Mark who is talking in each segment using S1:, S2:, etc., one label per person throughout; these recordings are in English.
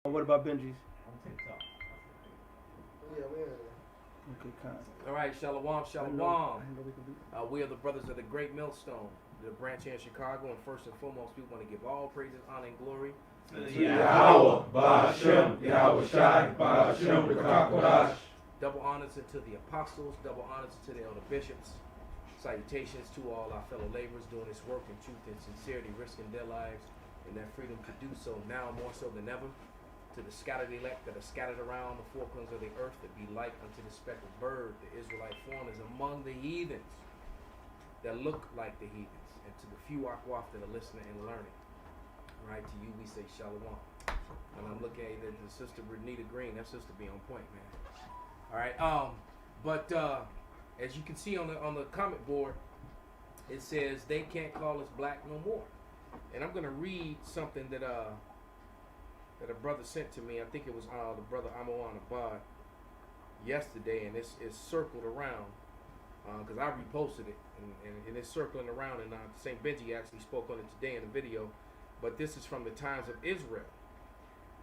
S1: What about Benji's?
S2: On TikTok.
S3: Yeah, we are.
S1: Okay, kind.
S4: All right, Shalom,
S1: I
S4: Shalom.
S1: didn't know we could do that.
S4: We are the brothers of the Great Millstone, the branch here in Chicago. And first and foremost, we want to give all praises, honor, and glory.
S2: Yahweh, Ba'ashem, Yahweh Shai, Ba'ashem, Rakakwadash.
S4: Double honors to the apostles, double honors to the elder bishops. Salutations to all our fellow laborers doing this work in truth and sincerity, risking their lives and their freedom to do so now more so than ever. To the scattered elect that are scattered around the four corners of the earth, to be like unto the speckled bird, the Israelite foreigners among the heathens that look like the heathens, and to the few akwaf that are listening and learning. Right, to you we say shalom. And I'm looking at the sister Renita Green. That sister be on point, man. All right, but as you can see on the comment board, it says they can't call us black no more. And I'm gonna read something that a brother sent to me. I think it was the brother Amon Abad yesterday, and it's circled around because I reposted it, and it's circling around. And St. Benji actually spoke on it today in a video. But this is from the Times of Israel,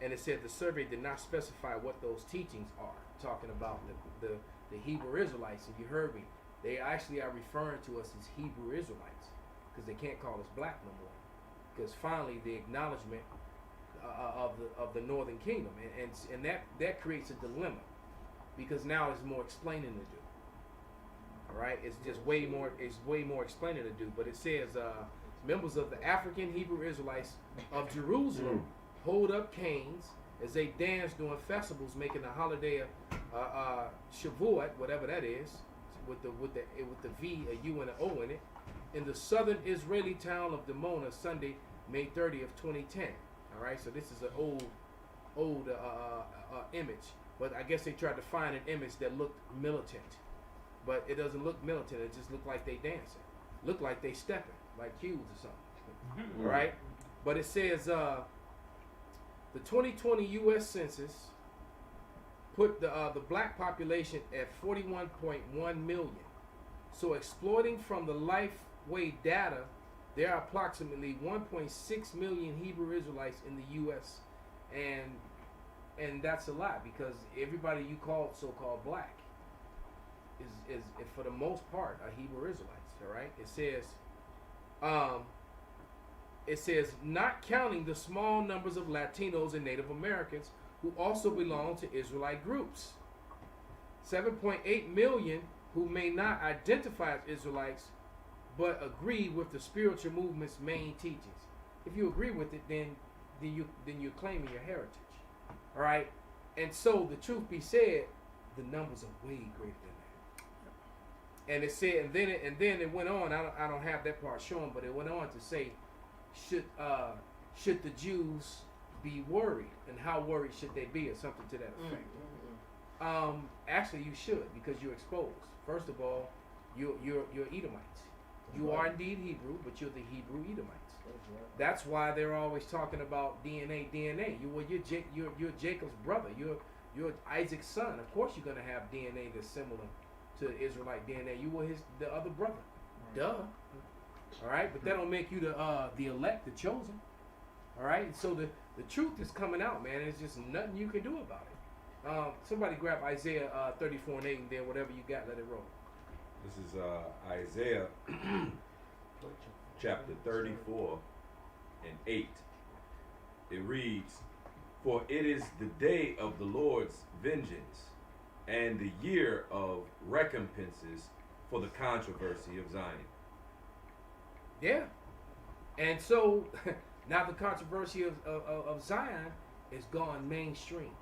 S4: and it said the survey did not specify what those teachings are. Talking about the Hebrew Israelites, and you heard me. They actually are referring to us as Hebrew Israelites because they can't call us black no more. Because finally, the acknowledgement of the Northern Kingdom, and that creates a dilemma because now there's more explaining to do. All right, it's just way more explaining to do. But it says members of the African Hebrew Israelites of Jerusalem hold up canes as they dance during festivals, making the holiday of Shavuot, whatever that is, with the V, a U, and an O in it, in the southern Israeli town of Dimona, Sunday, May 30th, 2010. All right, so this is an old image, but I guess they tried to find an image that looked militant, but it doesn't look militant. It just looked like they dancing, look like they stepping, like cues or something. All right, but it says the 2020 U.S. Census put the black population at 41.1 million. So exploiting from the Lifeway data, there are approximately 1.6 million Hebrew Israelites in the U.S. and that's a lot because everybody you call so-called black is for the most part are Hebrew Israelites. All right, it says not counting the small numbers of Latinos and Native Americans who also belong to Israelite groups. 7.8 million who may not identify as Israelites but agree with the spiritual movement's main teachings. If you agree with it, then you're claiming your heritage. All right? And so the truth be said, the numbers are way greater than that. And it said, and then it went on. I don't have that part shown, but it went on to say, should the Jews be worried, and how worried should they be, or something to that effect. Actually, you should, because you're exposed. First of all, you're Edomites. You are indeed Hebrew, but you're the Hebrew Edomites. That's why they're always talking about DNA. You're Jacob's brother. You're Isaac's son. Of course, you're gonna have DNA that's similar to Israelite DNA. You were the other brother. Right. Duh. All right, but that don't make you the elect, the chosen. All right, so the truth is coming out, man. It's just nothing you can do about it. Somebody grab Isaiah 34 and 8, and then whatever you got, let it roll.
S5: This is Isaiah chapter 34 and 8. It reads, "For it is the day of the Lord's vengeance, and the year of recompenses for the controversy of Zion."
S4: Yeah. And so now the controversy of Zion is gone mainstream.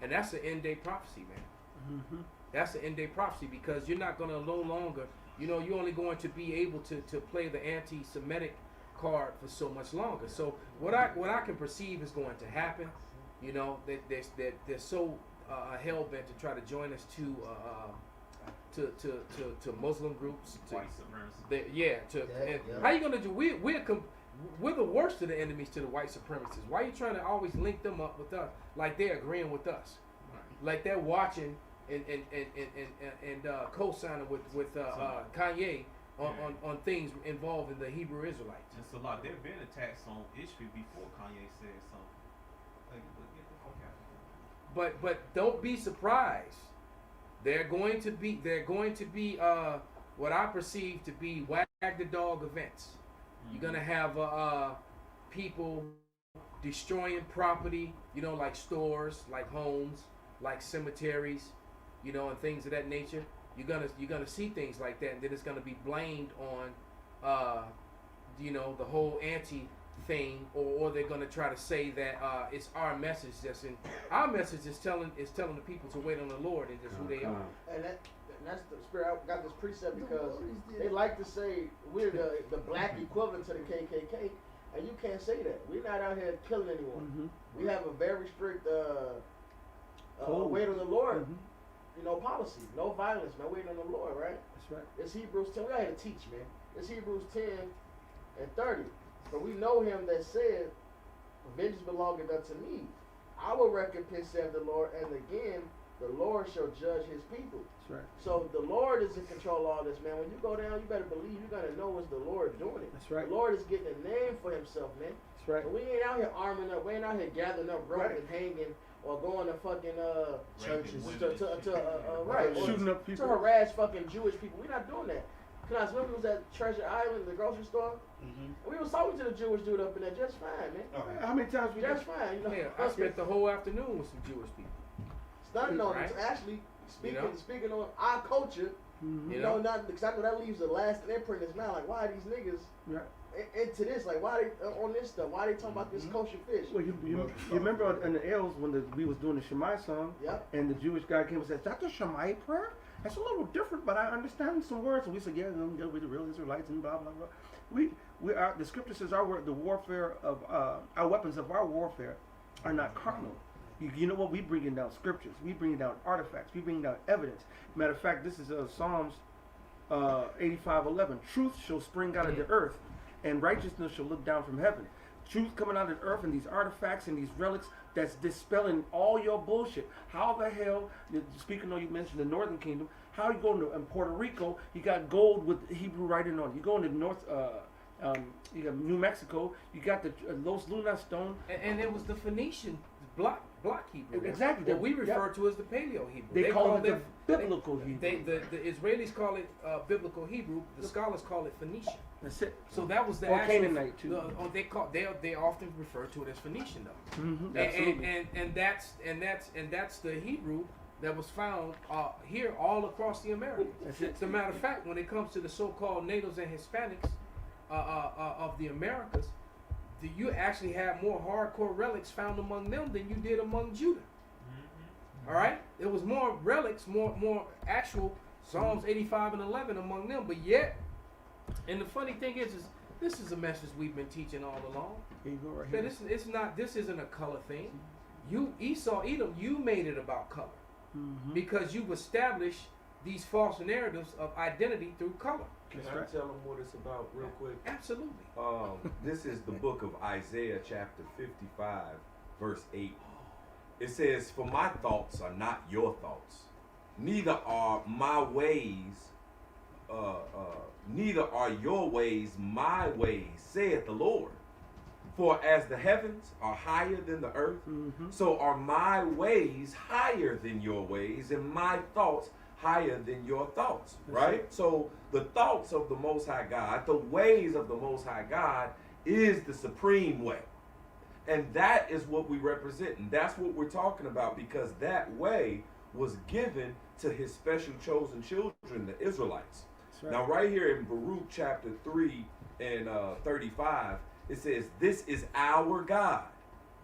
S4: And that's an end day prophecy, man. That's an end day prophecy because you're not going to no longer, you're only going to be able to play the anti-Semitic card for so much longer. So what I can perceive is going to happen, that they're so hell bent to try to join us to Muslim groups,
S2: White supremacy.
S4: How you gonna do? We're the worst of the enemies to the white supremacists. Why are you trying to always link them up with us, like they're agreeing with us, like they're watching and co-signing with Kanye on things involving the Hebrew Israelites?
S2: It's a lot. There have been attacks on Ishmael before Kanye said something. Like, get the
S4: but don't be surprised. They're going to be what I perceive to be wag the dog events. You're gonna have people destroying property, you know, like stores, like homes, like cemeteries, you know, and things of that nature. You're gonna see things like that, and then it's gonna be blamed on, you know, the whole anti thing, or they're gonna try to say that it's our message that's in. Our message is telling the people to wait on the Lord and just who they are.
S3: And that's the spirit. I got this precept because they like to say we're the black equivalent to the KKK, and you can't say that. We're not out here killing anyone. We have a very strict wait on the Lord, you know, policy. No violence, no wait on the Lord, right?
S1: That's right.
S3: It's Hebrews 10. We got to teach, man. It's Hebrews 10:30. But we know him that said, vengeance belongeth unto me. I will recompense, saith the Lord, and again, the Lord shall judge his people.
S1: That's right.
S3: So the Lord is in control of all this, man. When you go down, you better believe you're going to know it's the Lord doing it.
S1: That's right.
S3: The Lord is getting a name for himself, man.
S1: That's right.
S3: And we ain't out here arming up. We ain't out here gathering up rope
S1: Right.
S3: and hanging or going to fucking churches
S2: women
S3: right, or
S1: Shooting up people.
S3: to harass fucking Jewish people. We're not doing that. Cause when we was at Treasure Island, the grocery store, we was talking to the Jewish dude up in there just fine, man.
S1: How many times we
S3: Just fine, you know.
S4: Yeah, I spent the whole afternoon with some Jewish people.
S3: Stunning on
S4: Right.
S3: it. Actually, speaking
S4: You know?
S3: speaking on our culture,
S1: Mhm.
S3: you know, not because I know that leaves a lasting imprint. It's not like why are these niggas
S1: Right.
S3: into this? Like why they on this stuff? Why they talking about this kosher fish?
S1: Well, you remember in the L's when we was doing the Shemai song,
S3: Yep.
S1: and the Jewish guy came and said, "Is that the Shemai prayer? That's a little different, but I understand some words." And we said, "Yeah, we're the real Israelites," and blah blah blah. We are. The scripture says the warfare of our weapons of our warfare are not carnal. You know what? We bringing down scriptures. We bringing down artifacts. We bringing down evidence. Matter of fact, this is Psalms 85:11. Truth shall spring out of the earth, and righteousness shall look down from heaven. Truth coming out of the earth, and these artifacts and these relics that's dispelling all your bullshit. How the hell, speaking of, you mentioned the Northern Kingdom, how you go in Puerto Rico, you got gold with Hebrew writing on it. You go into you got New Mexico, you got the Los Lunas stone.
S4: And it was the Phoenician block Hebrew.
S1: Exactly.
S4: That we refer to as the Paleo Hebrew.
S1: They call it the biblical Hebrew.
S4: The Israelis call it biblical Hebrew. The scholars call it Phoenician.
S1: That's it.
S4: So that was the
S1: Or
S4: actual
S1: Canaanite, too.
S4: They often refer to it as Phoenician though.
S1: Mm-hmm. Absolutely.
S4: And that's the Hebrew that was found here all across the Americas.
S1: That's it.
S4: As a matter of fact, when it comes to the so-called natives and Hispanics of the Americas, you actually have more hardcore relics found among them than you did among Judah. All right, there was more relics, more actual Psalms 85 and 11 among them, but yet, and the funny thing is this is a message we've been teaching all along.
S1: Here you go right
S4: That
S1: here.
S4: this isn't a color thing. You Esau, Edom, you made it about color
S1: Mm-hmm.
S4: because you've established these false narratives of identity through color.
S5: Can
S1: That's
S5: I
S1: right.
S5: tell them what it's about real quick?
S4: Absolutely.
S5: This is the book of Isaiah chapter 55 verse 8. It says, "For my thoughts are not your thoughts, neither are my ways, neither are your ways my ways, saith the Lord. For as the heavens are higher than the earth,
S1: Mm-hmm.
S5: so are my ways higher than your ways, and my thoughts higher than your thoughts." Right? So the thoughts of the Most High God, the ways of the Most High God is the supreme way. And that is what we represent. And that's what we're talking about, because that way was given to his special chosen children, the Israelites.
S1: That's right.
S5: Now, right here in Baruch chapter 3 and 35, it says, "This is our God."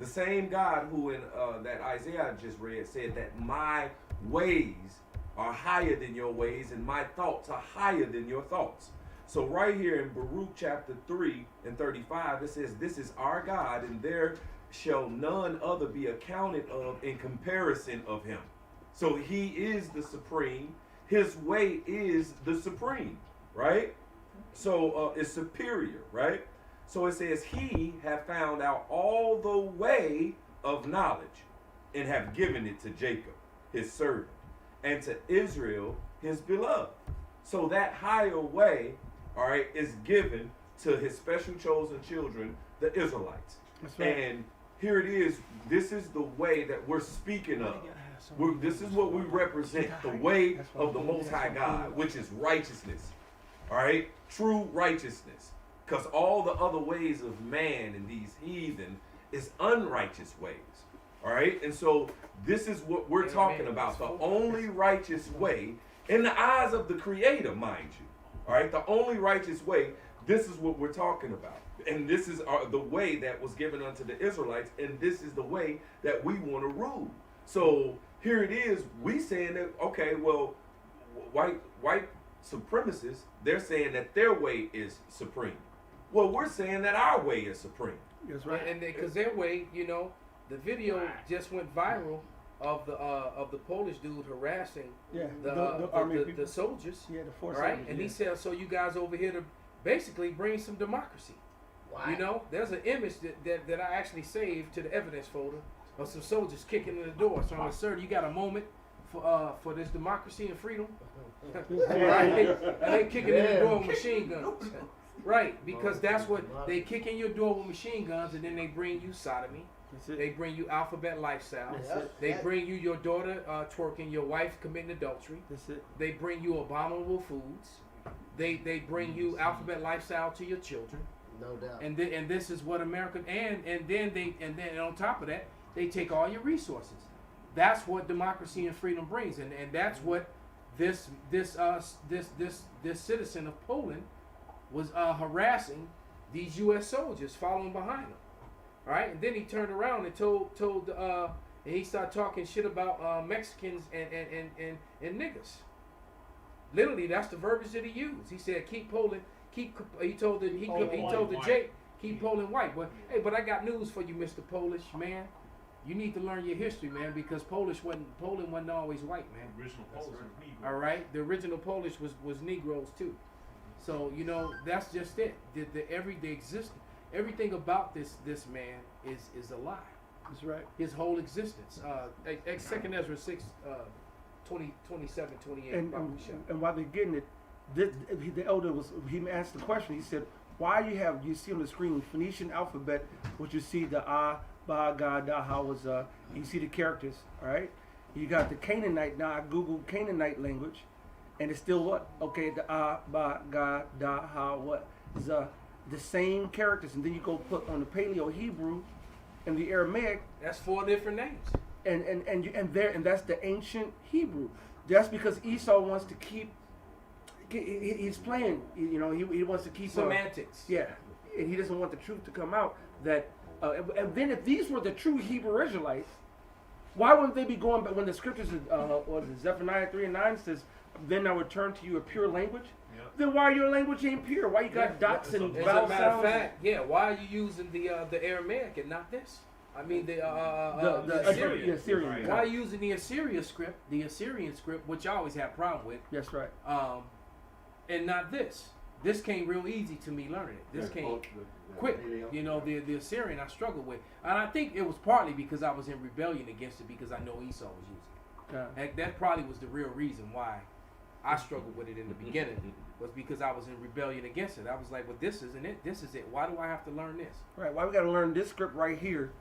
S5: The same God who in that Isaiah just read said that my ways are higher than your ways and my thoughts are higher than your thoughts. So right here in Baruch chapter 3 and 35, it says, "This is our God, and there shall none other be accounted of in comparison of him." So he is the supreme. His way is the supreme, right? So it's superior, right? So it says, "He have found out all the way of knowledge and have given it to Jacob, his servant, and to Israel, his beloved." So that higher way, all right, is given to his special chosen children, the Israelites.
S1: That's right.
S5: And here it is. This is the way that we're speaking of. This is what we represent, the way of the Most High God, which is righteousness. All right? True righteousness. Because all the other ways of man and these heathen is unrighteous ways. All right? And so this is what we're talking about. The only righteous way in the eyes of the Creator, mind you. All right? The only righteous way, this is what we're talking about. And this is the way that was given unto the Israelites. And this is the way that we want to rule. So here it is. We saying that, okay, well, white supremacists, they're saying that their way is supreme. Well, we're saying that our way is supreme.
S1: That's right.
S4: And because their way, you know, the video just went viral of the Polish dude harassing
S1: the army people.
S4: the soldiers.
S1: Yeah, the force.
S4: Right? And he said, so you guys over here to basically bring some democracy.
S3: Why?
S4: You know, there's an image that I actually saved to the evidence folder of some soldiers kicking in the door. So I'm like, sir, you got a moment for this democracy and freedom? Right? And they kicking in the door with machine guns. Right, because that's what they kick in your door with machine guns, and then they bring you sodomy. They bring you alphabet lifestyle. They bring you your daughter twerking, your wife committing adultery.
S1: That's it.
S4: They bring you abominable foods. They bring you alphabet lifestyle to your children.
S3: No doubt.
S4: And this is what America and then on top of that, they take all your resources. That's what democracy and freedom brings, and that's what this citizen of Poland was harassing these U.S. soldiers following behind him. All right, and then he turned around and told and he started talking shit about Mexicans and niggas. Literally, that's the verbiage that he used. He said, "Keep Poland." He told the Jake, "Keep Poland white." But hey, but I got news for you, Mr. Polish man. You need to learn your history, man, because Poland wasn't always white, man.
S2: Original Polish was Negro.
S4: All right, the original Polish was Negroes too. So you know that's just it. Everything about this man is a lie.
S1: That's right.
S4: His whole existence. 2 Ezra 6, 27, 28.
S1: And while they're getting it, the elder he asked the question. He said, "Why you see on the screen Phoenician alphabet, which you see the Ba, Ga, Da, Ha was you see the characters, all right? You got the Canaanite. Now I googled Canaanite language, and it's still what? Okay, the Ba, Ga, Da, Ha, what? The same characters, and then you go put on the Paleo Hebrew and the Aramaic.
S4: That's 4 different names.
S1: And that's the ancient Hebrew. That's because Esau wants to keep. He's playing. You know, he wants to keep
S4: semantics.
S1: Yeah, and he doesn't want the truth to come out. That and then if these were the true Hebrew Israelites, why wouldn't they be going back when the scriptures, Zephaniah 3:9 says, "Then I will turn to you a pure language." Yep. Then why your language ain't pure? Why you got dots and vowel sounds?
S4: As a matter of fact, why are you using the Aramaic and not this? I mean the Assyrian.
S1: Assyrian.
S4: Why are you using the Assyrian script, which I always have a problem with?
S1: That's right.
S4: And not this. This came real easy to me learning it. This came quick. You know, the Assyrian I struggled with, and I think it was partly because I was in rebellion against it because I know Esau was using it.
S1: Yeah.
S4: That probably was the real reason why I struggled with it in the beginning. Was because I was in rebellion against it. I was like, well, this isn't it. This is it. Why do I have to learn this?
S1: Right. Why we got to learn this script right here,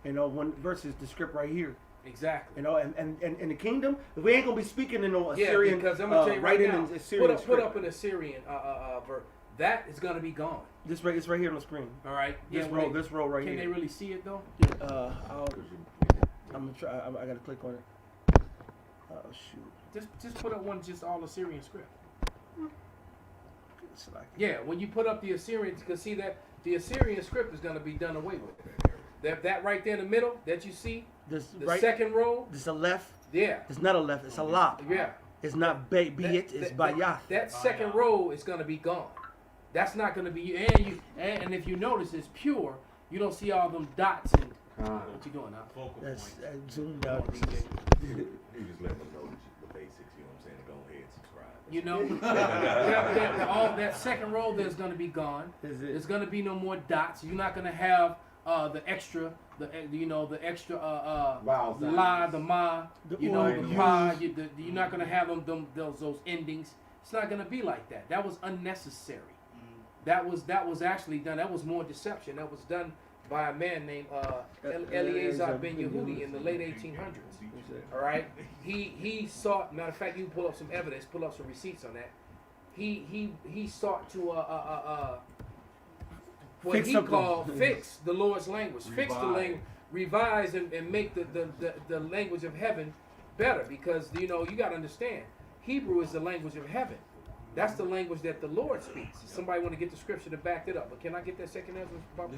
S1: you know, versus the script right here.
S4: Exactly.
S1: You know, and in the kingdom, if we ain't gonna be speaking in no Assyrian,
S4: because I'm gonna tell you right now,
S1: Assyrian
S4: put up an Assyrian verse. That is gonna be gone.
S1: It's right here on the screen.
S4: All right.
S1: This row right here.
S4: Can they really see it though?
S1: I'm gonna try. I gotta click on it. Oh shoot.
S4: Just put up one, just all Assyrian script.
S1: Like
S4: yeah, when you put up the Assyrian, you can see that the Assyrian script is gonna be done away with. That right there in the middle that you see, the second row.
S1: This a left.
S4: Yeah.
S1: It's not a left. It's a lop.
S4: Yeah.
S1: It's not it's bayath.
S4: That second row is gonna be gone. That's not gonna be and if you notice it's pure. You don't see all them dots and what you doing now?
S1: That's zoomed out.
S5: You just let them know the basics. You know what I'm saying? Go ahead and subscribe.
S4: You know, all that second row there's gonna be gone. There's gonna be no more dots. You're not gonna have the extra la, the ma, the pa. You're not gonna have those endings. It's not gonna be like that. That was unnecessary. That was actually done. That was more deception. That was done by a man named Eleazar Ben Yehudi in the late 1800s. All right, he sought. Matter of fact, you pull up some evidence, pull up some receipts on that. He sought to what
S1: Fix
S4: he
S1: something.
S4: called fix the Lord's language, fix the
S5: Revive.
S4: language, revise and make the language of heaven better, because you got to understand, Hebrew is the language of heaven. That's the language that the Lord speaks. Somebody want to get the scripture to back it up, but can I get that second Ezra?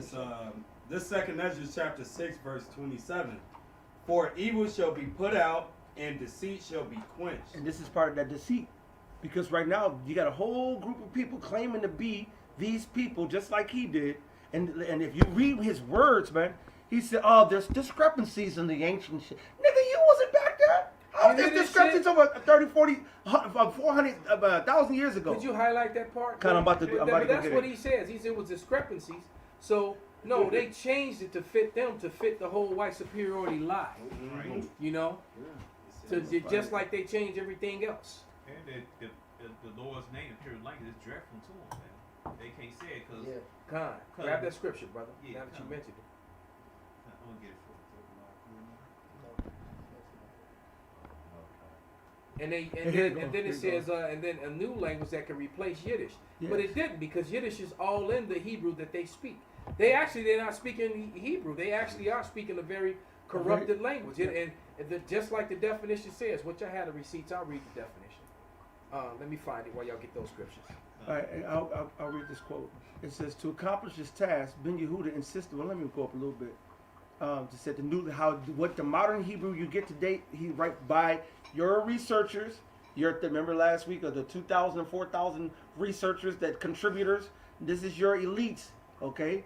S6: This second Ezra chapter 6 verse 27. For evil shall be put out and deceit shall be quenched.
S1: And this is part of that deceit. Because right now, you got a whole group of people claiming to be these people, just like he did. And if you read his words, man, he said, oh, there's discrepancies in the ancient shit. Nigga, you wasn't back there. How
S4: You
S1: there's
S4: hear this
S1: discrepancies
S4: shit?
S1: over 30, 40, 400, 1,000 years ago?
S4: Could you highlight that part?
S1: Kinda about to do- I'm about to go
S4: That's
S1: get
S4: what
S1: it.
S4: he says. He said it was discrepancies. So, no, they changed it to fit them, to fit the whole white superiority lie.
S2: Right.
S4: Just like they changed everything else.
S2: And the Lord's name, the pure language, is dreadful to them, man. They can't say it because
S3: Yeah.
S4: Grab that scripture, brother.
S2: Yeah,
S4: now that you
S2: come.
S4: mentioned it.
S2: I'm gonna get it for you.
S1: Here
S4: Then
S1: you
S4: it says, and then a new language that can replace Yiddish.
S1: Yes.
S4: But it didn't, because Yiddish is all in the Hebrew that they speak. They're not speaking Hebrew. They actually are speaking a very corrupted language. Just like the definition says, which I had the receipts, I'll read the definition. Let me find it while y'all get those scriptures.
S1: All right, I'll read this quote. It says, to accomplish this task, Ben Yehuda insisted, well, let me go up a little bit. To set what the modern Hebrew you get today, he write by your researchers, remember last week of the 2,000, 4,000 researchers, contributors, this is your elites, okay?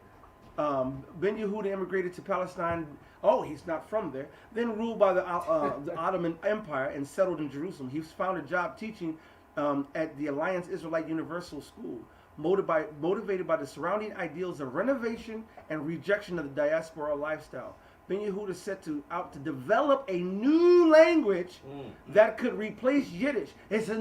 S1: Ben Yehuda immigrated to Palestine. Oh, he's not from there. Then ruled by the Ottoman Empire and settled in Jerusalem. He found a job teaching at the Alliance Israelite Universal School, motivated by the surrounding ideals of renovation and rejection of the diaspora lifestyle. Ben Yehuda set out to develop a new language that could replace Yiddish. It's the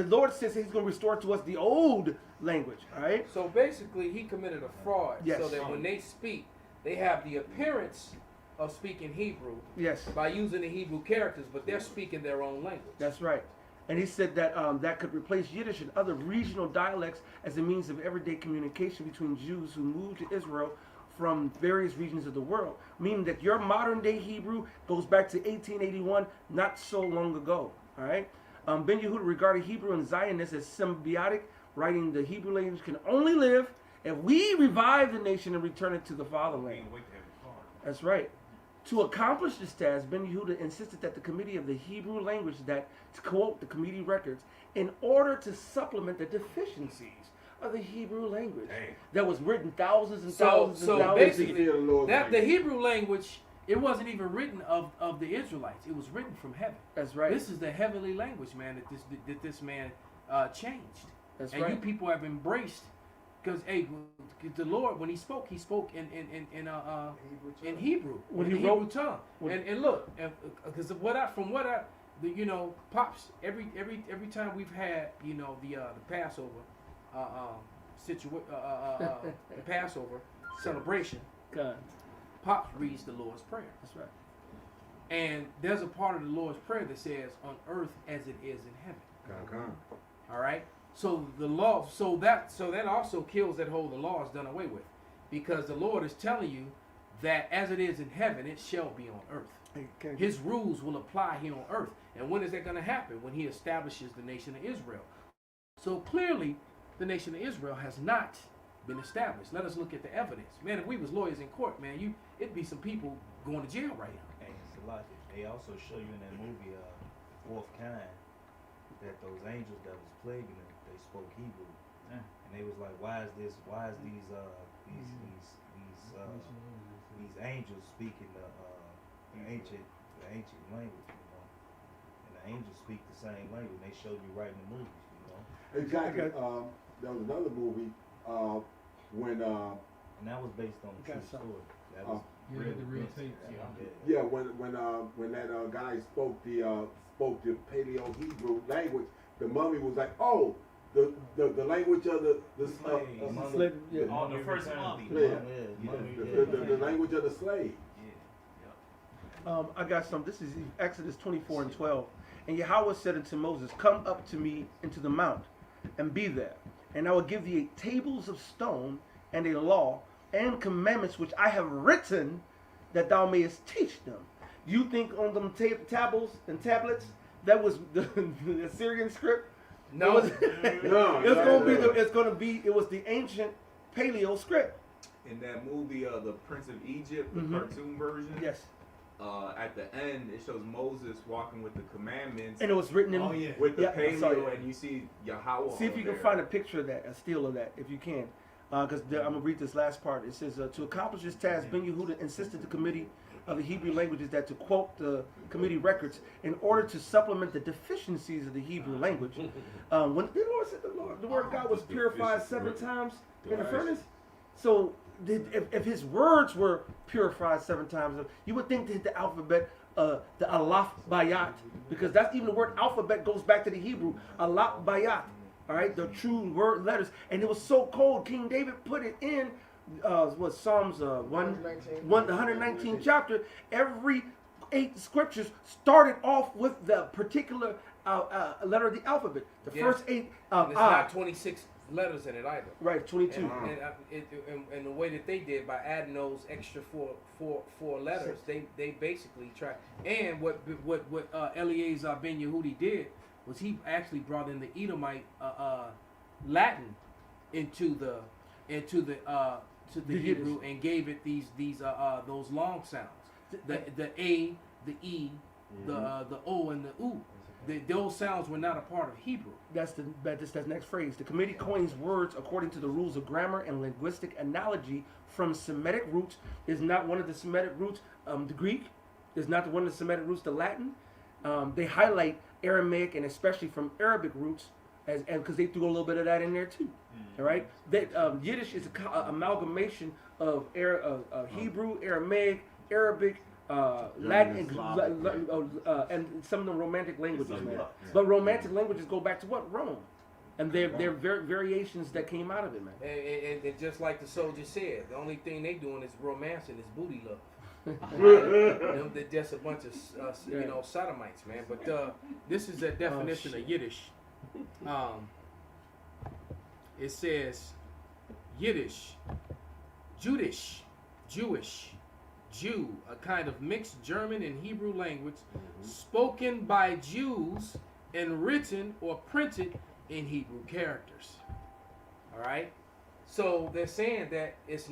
S1: Lord says he's going to restore to us the old language, all right?
S4: So basically, he committed a fraud,
S1: Yes.
S4: so that when they speak, they have the appearance of speaking Hebrew
S1: Yes,
S4: by using the Hebrew characters, but they're speaking their own language.
S1: that's right. And he said that that could replace Yiddish and other regional dialects as a means of everyday communication between Jews who moved to Israel from various regions of the world, meaning that your modern day Hebrew goes back to 1881, not so long ago. All right. Ben Yehuda regarded Hebrew and Zionists as symbiotic, writing the Hebrew language can only live if we revive the nation and return it to the fatherland.
S2: Can't wait to have it hard.
S1: That's right. To accomplish this task, Ben Yehuda insisted that the Committee of the Hebrew language, that, to quote the committee records, in order to supplement the deficiencies of the Hebrew language that was written thousands and thousands and thousands
S4: basically,
S1: of years.
S4: that the Hebrew language, it wasn't even written of the Israelites. It was written from heaven.
S1: That's right.
S4: This is the heavenly language, man, that this man changed.
S1: That's
S4: and
S1: right.
S4: you people have embraced, because the Lord, when he spoke in Hebrew,
S1: When
S4: in
S1: he
S4: the
S1: wrote-
S4: Hebrew tongue.
S1: when-
S4: And look, because every time we've had the Passover the Passover celebration,
S1: God.
S4: Pops reads the Lord's Prayer.
S1: That's right.
S4: And there's a part of the Lord's Prayer that says, on earth as it is in heaven. All right. So the law, so that also kills that whole the law is done away with, because the Lord is telling you that as it is in heaven, it shall be on earth.
S1: Hey, can I get-
S4: His rules will apply here on earth. And when is that going to happen? When he establishes the nation of Israel. So clearly, the nation of Israel has not been established. Let us look at the evidence. Man, if we was lawyers in court, man, it'd be some people going to jail right now.
S7: Hey, it's a lot. They also show you in that movie, Fourth Kind, that those angels that was plaguing them, they spoke Hebrew, and they was like, why is these angels speaking the ancient language, and the angels speak the same language. And they showed you right in the movies,
S8: Exactly.
S1: Okay.
S8: There was another movie when
S7: and that was based on a
S1: Okay,
S7: true
S1: so-
S7: story. That was
S9: Yeah, the real
S7: events.
S9: tape.
S8: yeah when that guy spoke the Paleo Hebrew language, the mummy was like, oh, the language of the
S2: Slaves.
S1: Slave, yeah.
S2: Oh, the first mummy.
S8: the language of the slave.
S1: I got some. This is Exodus 24 and 12. And Yahweh said unto Moses, come up to me into the mount, and be there. And I will give thee tables of stone, and a law, and commandments which I have written, that thou mayest teach them. You think on them tables and tablets, that was the Assyrian script?
S4: No.
S1: It was the ancient Paleo script.
S9: In that movie, the Prince of Egypt, the cartoon version.
S1: Yes.
S9: At the end, it shows Moses walking with the commandments.
S1: And it was written in
S9: with the
S1: yeah, I saw
S9: paleo,
S1: it.
S9: and you see Yahweh.
S1: See if you can find a picture of that, a still of that, if you can. Because I'm going to read this last part. It says, to accomplish this task, Ben Yehuda insisted the committee of the Hebrew languages that, to quote the committee records, in order to supplement the deficiencies of the Hebrew language, when the Lord said the word of God was purified 7 times in the furnace, so if his words were purified 7 times, you would think that the alphabet, the Aleph Bayat, because that's even the word alphabet goes back to the Hebrew, Aleph Bayat, all right, the true word letters, and it was so cold, King David put it in Psalms 119 chapter. Every 8 scriptures started off with the particular letter of the alphabet. The first 8.
S4: And it's not 26 letters in it either.
S1: Right, 22.
S4: And the way that they did by adding those extra four letters, they basically tried. And what Eleazar Ben Yehudi did was he actually brought in the Edomite Latin into the Hebrew and gave it those long sounds, the A, the E, the O, and the U. Those sounds were not a part of Hebrew.
S1: That's the next phrase. The committee coins words according to the rules of grammar and linguistic analogy from Semitic roots. Is not one of the Semitic roots the Greek. Is not one of the Semitic roots the Latin. They highlight Aramaic and especially from Arabic roots, and because they threw a little bit of that in there too. All right. Yiddish is an amalgamation of Hebrew, Aramaic, Arabic, Latin, and some of the Romantic languages, man. But Romantic languages go back to what? Rome. And they're variations that came out of it, man.
S4: And just like the soldier said, the only thing they doing is romancing is booty love. They're just a bunch of sodomites, man. But this is a definition of Yiddish. It says Yiddish, Judish, Jewish, Jew, a kind of mixed German and Hebrew language spoken by Jews and written or printed in Hebrew characters. All right? So they're saying that it's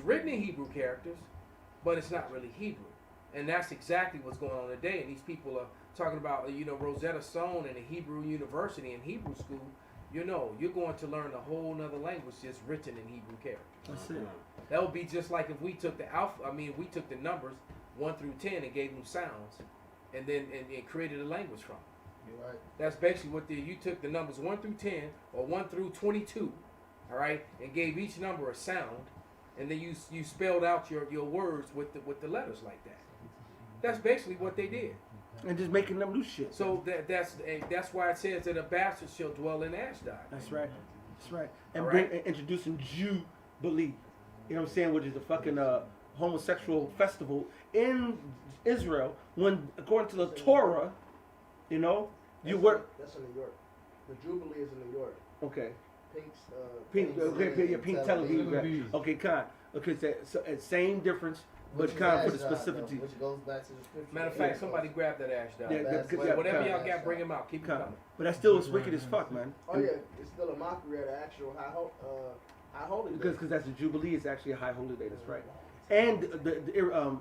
S4: written in Hebrew characters, but it's not really Hebrew. And that's exactly what's going on today. And these people are talking about, Rosetta Stone in a Hebrew university and Hebrew school. You're going to learn a whole nother language just written in Hebrew characters.
S1: That's it.
S4: That would be just like if we took we took the numbers 1 through 10 and gave them sounds, and then and created a language from them.
S3: You're right.
S4: That's basically what you took the numbers 1 through 10 or 1 through 22, all right, and gave each number a sound, and then you spelled out your words with the letters like that. That's basically what they did.
S1: And just making them new shit.
S4: So that's why it says that a bastard shall dwell in Ashdod.
S1: That's right. That's right. And
S4: Right.
S1: introducing Jubilee, you know what I'm saying, which is the fucking homosexual festival in Israel. When according to the Torah,
S3: That's in New York. The Jubilee is in New York.
S1: Okay.
S3: Pink
S1: Tel Aviv. Right. Okay, kind. Okay, so same difference, but kind for the specificity.
S3: Which goes back to the scripture.
S4: Matter of fact, somebody grab that Ashdod.
S1: Yeah,
S4: Whatever y'all got, bring him out. Keep it
S1: Kind.
S4: coming.
S1: But that still is wicked as fuck, man.
S3: Oh yeah, it's still a mockery of the actual high holy day.
S1: Because that's the Jubilee is actually a high holy day. That's right. And the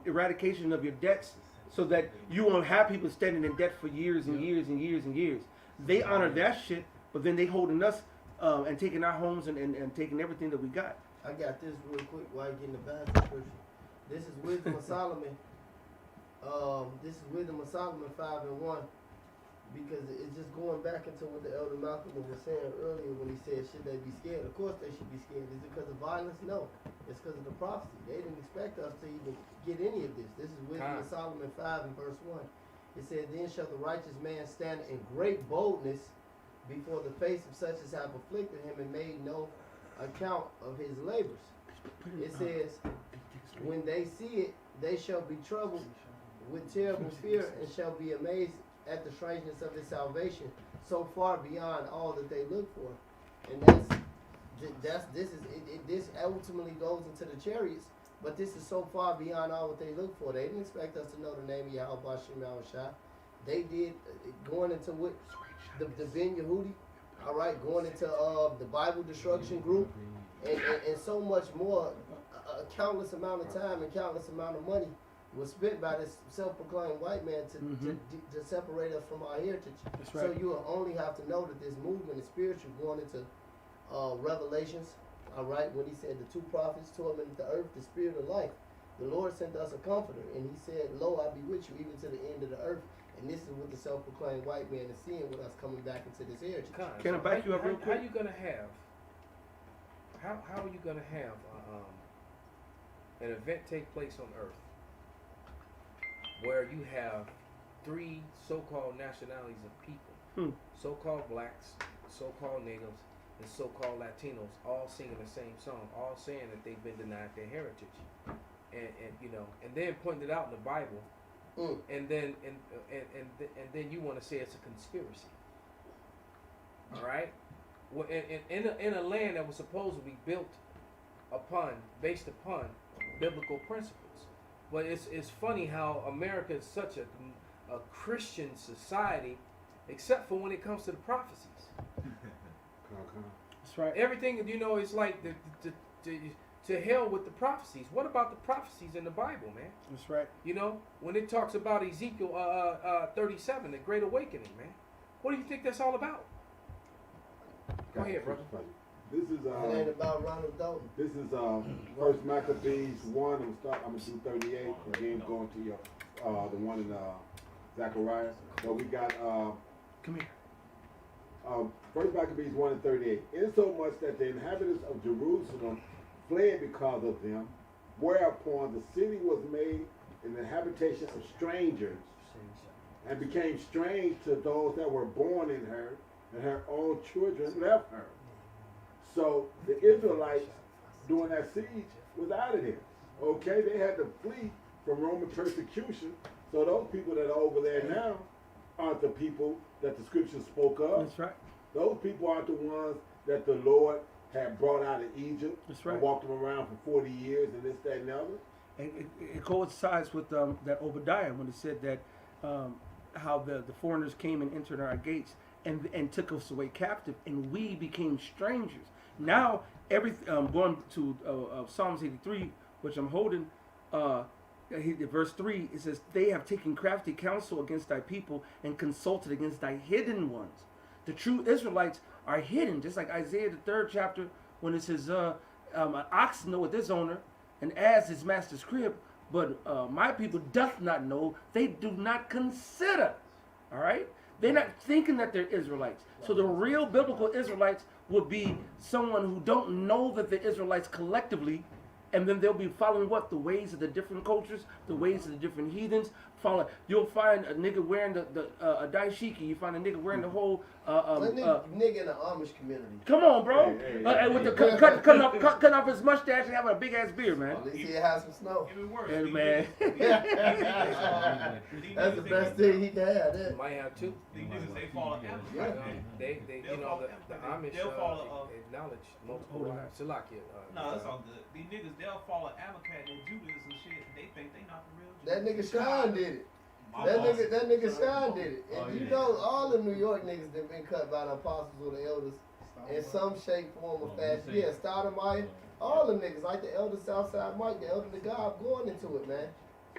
S1: eradication of your debts, so that you won't have people standing in debt for years and years and years and years. They honor that shit, but then they holding us and taking our homes and taking everything that we got.
S10: I got this real quick while I get in the Bible scripture. This is Wisdom of Solomon. This is Wisdom of Solomon 5:1. Because it's just going back into what the Elder Malcolm was saying earlier when he said, should they be scared? Of course they should be scared. Is it because of violence? No. It's because of the prophecy. They didn't expect us to even get any of this. This is Wisdom of Solomon 5 and verse 1. It said, then shall the righteous man stand in great boldness, before the face of such as have afflicted him and made no account of his labors. It says, when they see it, they shall be troubled with terrible fear and shall be amazed at the strangeness of his salvation, so far beyond all that they look for. And this ultimately goes into the chariots, but this is so far beyond all what they look for. They didn't expect us to know the name of Yahweh Bashim Yahushua. They did, going into what the Ben Yehudi, all right, going into the Bible destruction group, and so much more. A countless amount of time and countless amount of money was spent by this self-proclaimed white man to separate us from our heritage.
S1: That's right.
S10: So you will only have to know that this movement is spiritual, going into Revelations, all right, when he said the two prophets tormented the earth, the spirit of life. The Lord sent us a comforter, and he said, lo, I'll be with you even to the end of the earth. And this is what the self-proclaimed white man is seeing with us coming back into this heritage.
S1: Can I back you up real quick?
S4: How are you gonna have? How are you gonna have an event take place on Earth where you have three so-called nationalities of people, so-called blacks, so-called natives, and so-called Latinos, all singing the same song, all saying that they've been denied their heritage, and you know, and then pointing it out in the Bible, and then you want to say it's a conspiracy. All right, well, in a land that was supposed to be built based upon biblical principles. But it's funny how America is such a Christian society, except for when it comes to the prophecies.
S1: That's right.
S4: Everything, you know, is like to hell with the prophecies. What about the prophecies in the Bible, man?
S1: That's right.
S4: You know, when it talks about Ezekiel 37, the Great Awakening, man. What do you think that's all about? Go ahead, brother.
S8: This is
S10: It ain't about Ronald Dalton.
S8: This is First Maccabees 1. I'm gonna do 38, and then going to your the one in Zechariah. So we got
S1: Come here.
S8: First Maccabees 1 and 38. Insomuch that the inhabitants of Jerusalem fled because of them, whereupon the city was made in the habitation of strangers, and became strange to those that were born in her, and her own children left her. So the Israelites during that siege was out of there. Okay, they had to flee from Roman persecution. So those people that are over there now aren't the people that the scriptures spoke of.
S1: That's right.
S8: Those people aren't the ones that the Lord had brought out of Egypt.
S1: That's right.
S8: And walked them around for 40 years and this, that, and the other.
S1: And it coincides with that Obadiah when it said that how the foreigners came and entered our gates and took us away captive, and we became strangers. Now, going to Psalms 83, which I'm holding, verse 3, it says, they have taken crafty counsel against thy people and consulted against thy hidden ones. The true Israelites are hidden, just like Isaiah, the 3rd chapter, when it says, an ox knoweth his owner, and as his master's crib, but my people doth not know, they do not consider. All right? They're not thinking that they're Israelites. So the real biblical Israelites would be someone who don't know that they're Israelites collectively, and then they'll be following what? The ways of the different cultures, the ways of the different heathens. You'll find a nigga wearing a daishiki. You find a nigga wearing the whole
S10: nigga in the Amish community.
S1: Come on, bro. With the cutting off his mustache and having a big ass beard, man.
S10: At least he has some snow.
S2: Even worse.
S1: Yeah, man.
S10: That's the best thing he can have.
S4: You might have two.
S2: These niggas, they fall in
S10: Yeah.
S4: They you know, the Amish acknowledge multiple wives. Salakia.
S2: No, that's all good. These niggas, they'll follow Amakat and Judas and shit. They think they not the real Jews.
S10: That nigga Sean did it. That nigga Sean did it. And you know, all the New York niggas that been cut by the apostles or the elders in some shape, form, or fashion. Yeah, Stoudemire, all them niggas, like the elder Southside Mike, the elder the God, going into it, man.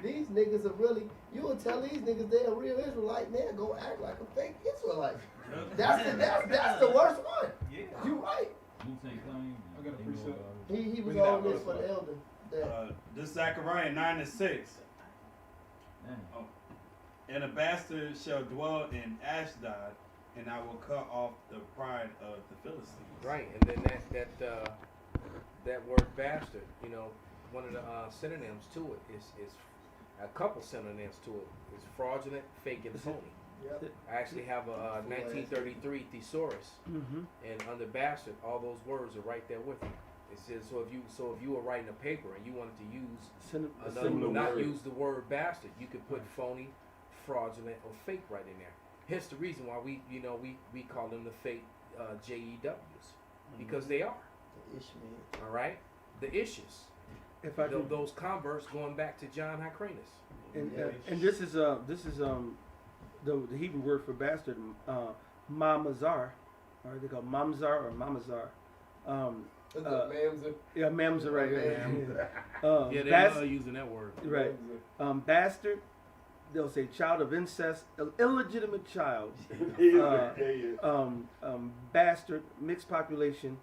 S10: These niggas are really, you will tell these niggas they're a real Israelite, and they'll go act like a fake Israelite. That's the worst one.
S2: Yeah.
S10: You right.
S11: I got a precept.
S10: He was on this for the elder.
S6: This Zechariah 9 and 6. And a bastard shall dwell in Ashdod, and I will cut off the pride of the Philistines.
S4: Right, and then that word bastard, you know, one of the synonyms to it is a couple synonyms to it. Is fraudulent, fake, and phony.
S10: Yep.
S4: I actually have a 1933 thesaurus,
S1: Mm-hmm.
S4: and under bastard, all those words are right there with it. It says so if you were writing a paper and you wanted to use not use the word bastard, you could put phony, fraudulent, or fake right in there. Hence the reason why we call them the fake JEWs, because they are.
S10: The Ishmael.
S4: All right, the issues.
S1: If I can,
S4: Those converts going back to John Hyrcanus.
S1: and this is the Hebrew word for bastard, mamazar, or they call mamzar or mamazar. Yeah, mamzer, right?
S4: Yeah, they
S1: bas-
S4: love using that word.
S1: right. Bastard. They'll say child of incest, illegitimate child. Bastard, mixed population.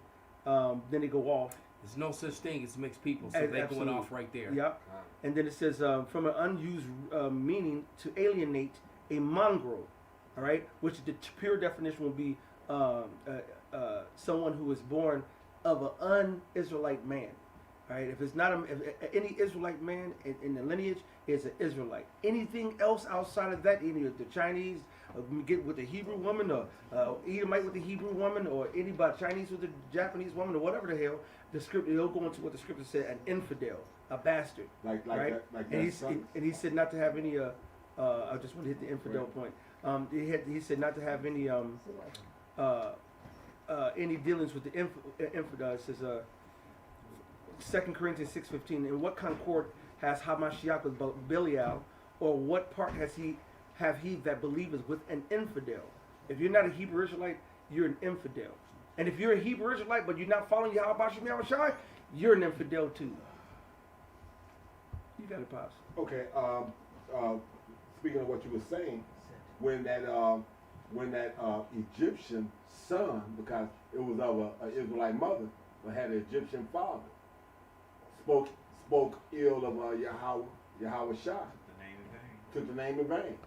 S1: Then they go off.
S4: There's no such thing as mixed people, so they're going
S1: Absolutely.
S4: off right there.
S1: Yep. And then it says from an unused meaning to alienate a mongrel, all right, which the pure definition will be someone who is born of an un-Israelite man. All right, if it's not any Israelite man in the lineage is an Israelite. Anything else outside of that, any of the Chinese get with the Hebrew woman, or Edomite with the Hebrew woman, or anybody Chinese with the Japanese woman, or whatever the hell, the script it'll go into what the scripture said: an infidel, a bastard, right? And he said not to have any. I just want to hit the infidel point. He said not to have any dealings with the infidel. It says 2 Corinthians 6:15. In what concord has Hamashiach with Belial, or what part have he that believeth with an infidel? If you're not a Hebrew Israelite, you're an infidel. And if you're a Hebrew Israelite but you're not following Yahweh Bashim Yahushai, you're an infidel too. You got it, Pops.
S8: Okay. Speaking of what you were saying, when that Egyptian son, because it was of an Israelite mother, but had an Egyptian father, spoke ill of Yahweh Shai, took the name in vain.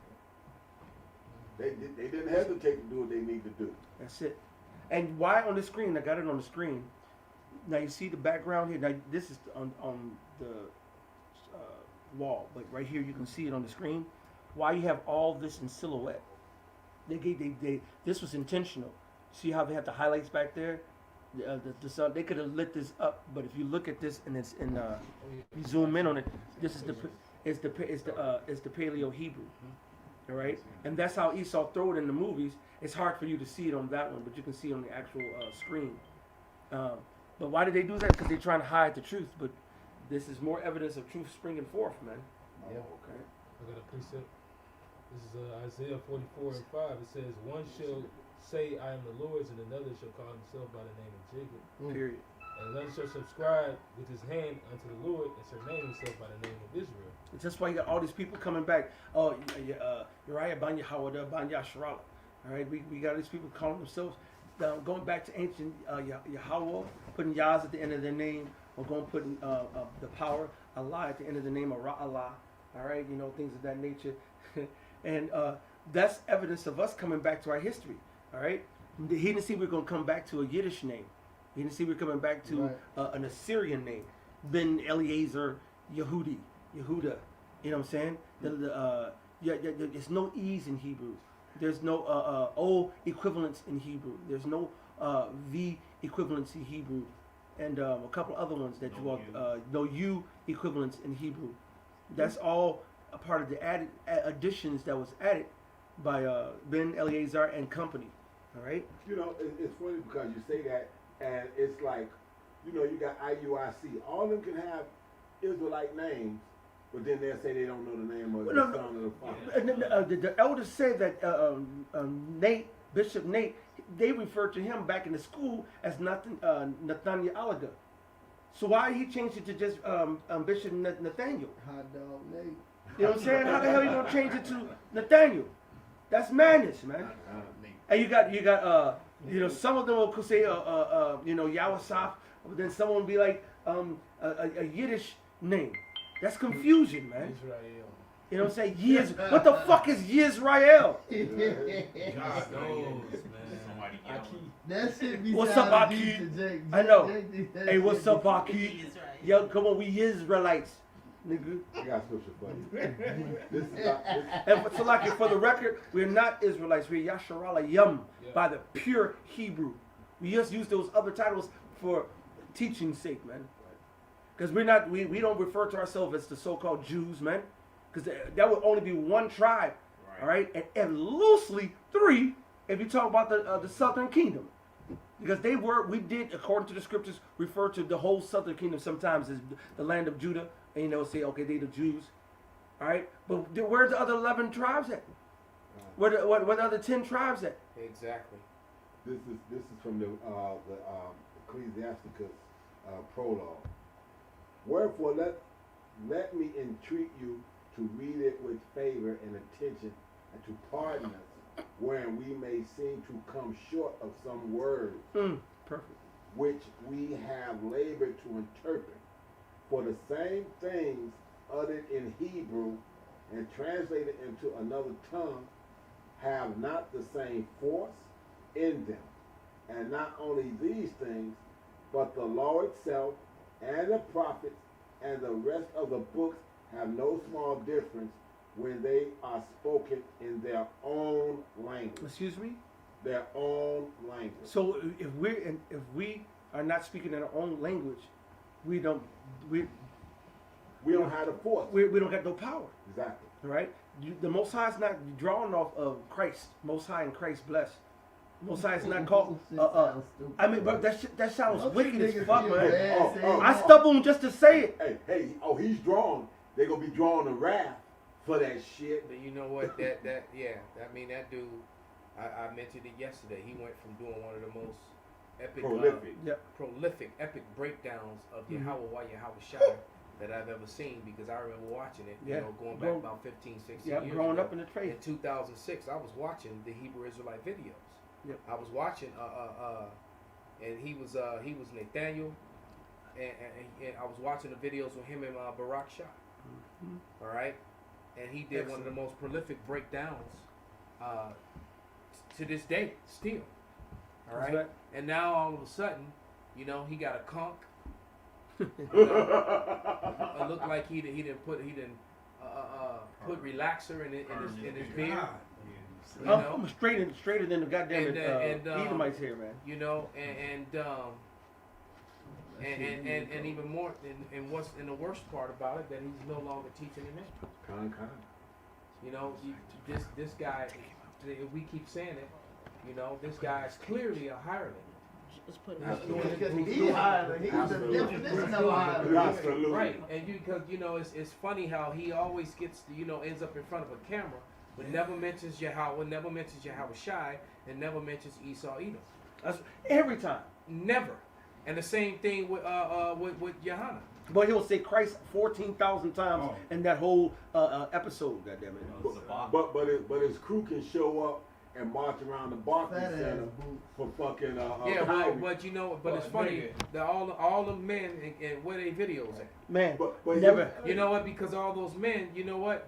S8: They didn't hesitate to do what they need to do.
S1: That's it. And why on the screen? I got it on the screen. Now you see the background here. Now this is on the wall, but right here you can see it on the screen. Why you have all this in silhouette? This was intentional. See how they have the highlights back there? The sun. They could have lit this up, but if you look at this and it's in, you zoom in on it. This is the Paleo Hebrew, all right? And that's how Esau throw it in the movies. It's hard for you to see it on that one, but you can see it on the actual screen. But why did they do that? Because they're trying to hide the truth. But this is more evidence of truth springing forth, man.
S12: Yeah.
S1: Okay.
S12: I got a precept. This is Isaiah 44:5. It says, "One shall say, I am the Lord's, and another shall call himself by the name of Jacob.
S1: Period.
S12: And another shall subscribe with his hand unto the Lord, and shall name himself by the name of Israel."
S1: That's why you got all these people coming back. Oh, Uriah Banya Hawada Banya Sharala. All right, we got these people calling themselves, going back to ancient Yahweh, putting Yahs at the end of their name, or going putting the power Allah at the end of the name of Ra'Allah. All right, things of that nature. And that's evidence of us coming back to our history. All right, he didn't see we're going to come back to a Yiddish name. He didn't see we're coming back to an Assyrian name, Ben Eliezer Yehuda. You know what I'm saying? There's no E's in Hebrew. There's no O equivalence in Hebrew. There's no V equivalence in Hebrew, and a couple other ones that no U equivalence in Hebrew. That's all a part of the additions that was added by Ben Eliezer and company. All right.
S8: It's funny because you say that, and it's like, you got IUIC. All of them can have Israelite names, but then they'll say they don't know the name of the son of the father.
S1: The elders said that Bishop Nate, they referred to him back in the school as Nathaniel Alaga. So why he changed it to just Bishop Nathaniel?
S10: Hot dog Nate.
S1: You know what I'm saying? How the hell you gonna change it to Nathaniel? That's madness, man. And you got some of them will say Yawasaf, but then someone will be like a Yiddish name. That's confusion, man.
S12: Israel.
S1: You know what I'm saying? What the fuck is Yisrael?
S2: God knows, man.
S10: That shit be
S1: What's up, Aki? I know. Hey, what's up, Aki? Yo, come on, we Israelites. nigga.
S8: I got scripture for you. This is not, this,
S1: And so, like, for the record, we're not Israelites. We're Yasharala Yum
S12: Yeah.
S1: by the pure Hebrew. We just use those other titles for teaching's sake, man. Because we're not, we don't refer to ourselves as the so-called Jews, man. Because that would only be one tribe, all right, and loosely three if you talk about the southern kingdom. Because we did, according to the scriptures, refer to the whole southern kingdom sometimes as the land of Judah, and say, okay, they the Jews, all right. But where's the other 11 tribes at? Where the other 10 tribes at?
S4: Exactly.
S8: this is from the Ecclesiasticus prologue. Wherefore let me entreat you to read it with favor and attention, and to pardon us, wherein we may seem to come short of some words,
S1: Perfect.
S8: which we have labored to interpret. For the same things uttered in Hebrew and translated into another tongue have not the same force in them. And not only these things, but the law itself and the prophets and the rest of the books have no small difference when they are spoken in their own language.
S1: Excuse me?
S8: Their own language.
S1: So if we are not speaking in our own language, we don't
S8: have the force.
S1: We don't got no power.
S8: Exactly.
S1: Right? The Most High is not drawing off of Christ. Most High and Christ blessed. Most High is not called. I mean, but that sounds wicked as fuck, man. I stumbled just to say it.
S8: Hey, he's drawn. They're gonna be drawing the wrath for that shit.
S4: But you know what? I mean, that dude, I mentioned it yesterday. He went from doing one of the most epic, prolific, epic breakdowns of Yahweh Shai that I've ever seen, because I remember watching it, going back about 15, 16 years
S1: growing
S4: ago.
S1: up in the trade.
S4: In 2006, I was watching the Hebrew Israelite videos.
S1: Yep.
S4: I was watching, and he was Nathaniel, and I was watching the videos with him and Barak Shah. All right, and he did one of the most prolific breakdowns to this day, still. All right, and now all of a sudden, he got a conch. It looked like he didn't put relaxer in his beard.
S1: I'm straighter than the goddamn Edomites here, man.
S4: And even more, and the worst part about it, that he's no longer teaching in it. This guy, if we keep saying it, this guy is clearly a hireling.
S10: He's hireling. He's the definition of a hireling.
S4: Right, and because it's funny how he always gets ends up in front of a camera, but never mentions Yahweh, never mentions Yahweh Shai, and never mentions Esau Edom.
S1: That's every time.
S4: Never. And the same thing with Johanna.
S1: But he'll say Christ 14,000 times in that whole episode. Goddamn it!
S8: But his crew can show up and march around the Barclays Center for fucking.
S4: But it's funny that all the men and where they videos at.
S1: Man,
S8: but
S1: never.
S4: You know what? Because all those men,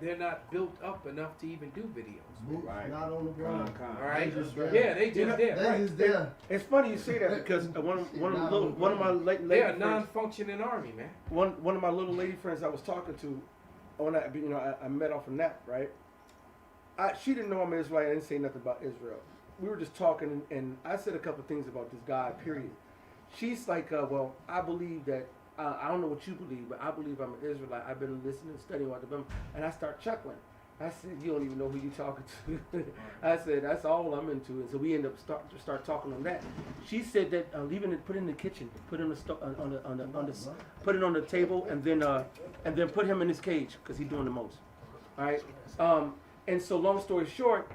S4: they're not built up enough to even do videos.
S10: Right. Not on the ground.
S4: All right. They just there.
S10: They just there.
S1: It's funny you say that, because one of my lady
S4: they are
S1: friends,
S4: non-functioning army, man.
S1: One of my little lady friends I was talking to, when I met off a nap, right? She didn't know I'm Israelite. I didn't say nothing about Israel. We were just talking, and I said a couple things about this guy. Period. She's like, well, I believe that. I don't know what you believe, but I believe I'm an Israelite. I've been listening, studying what them, and I start chuckling. I said, you don't even know who you're talking to. I said, that's all I'm into. And so we end up start talking on that. She said that put it in the kitchen, put it put it on the table, and then put him in his cage, because he's doing the most. All right. And so, long story short,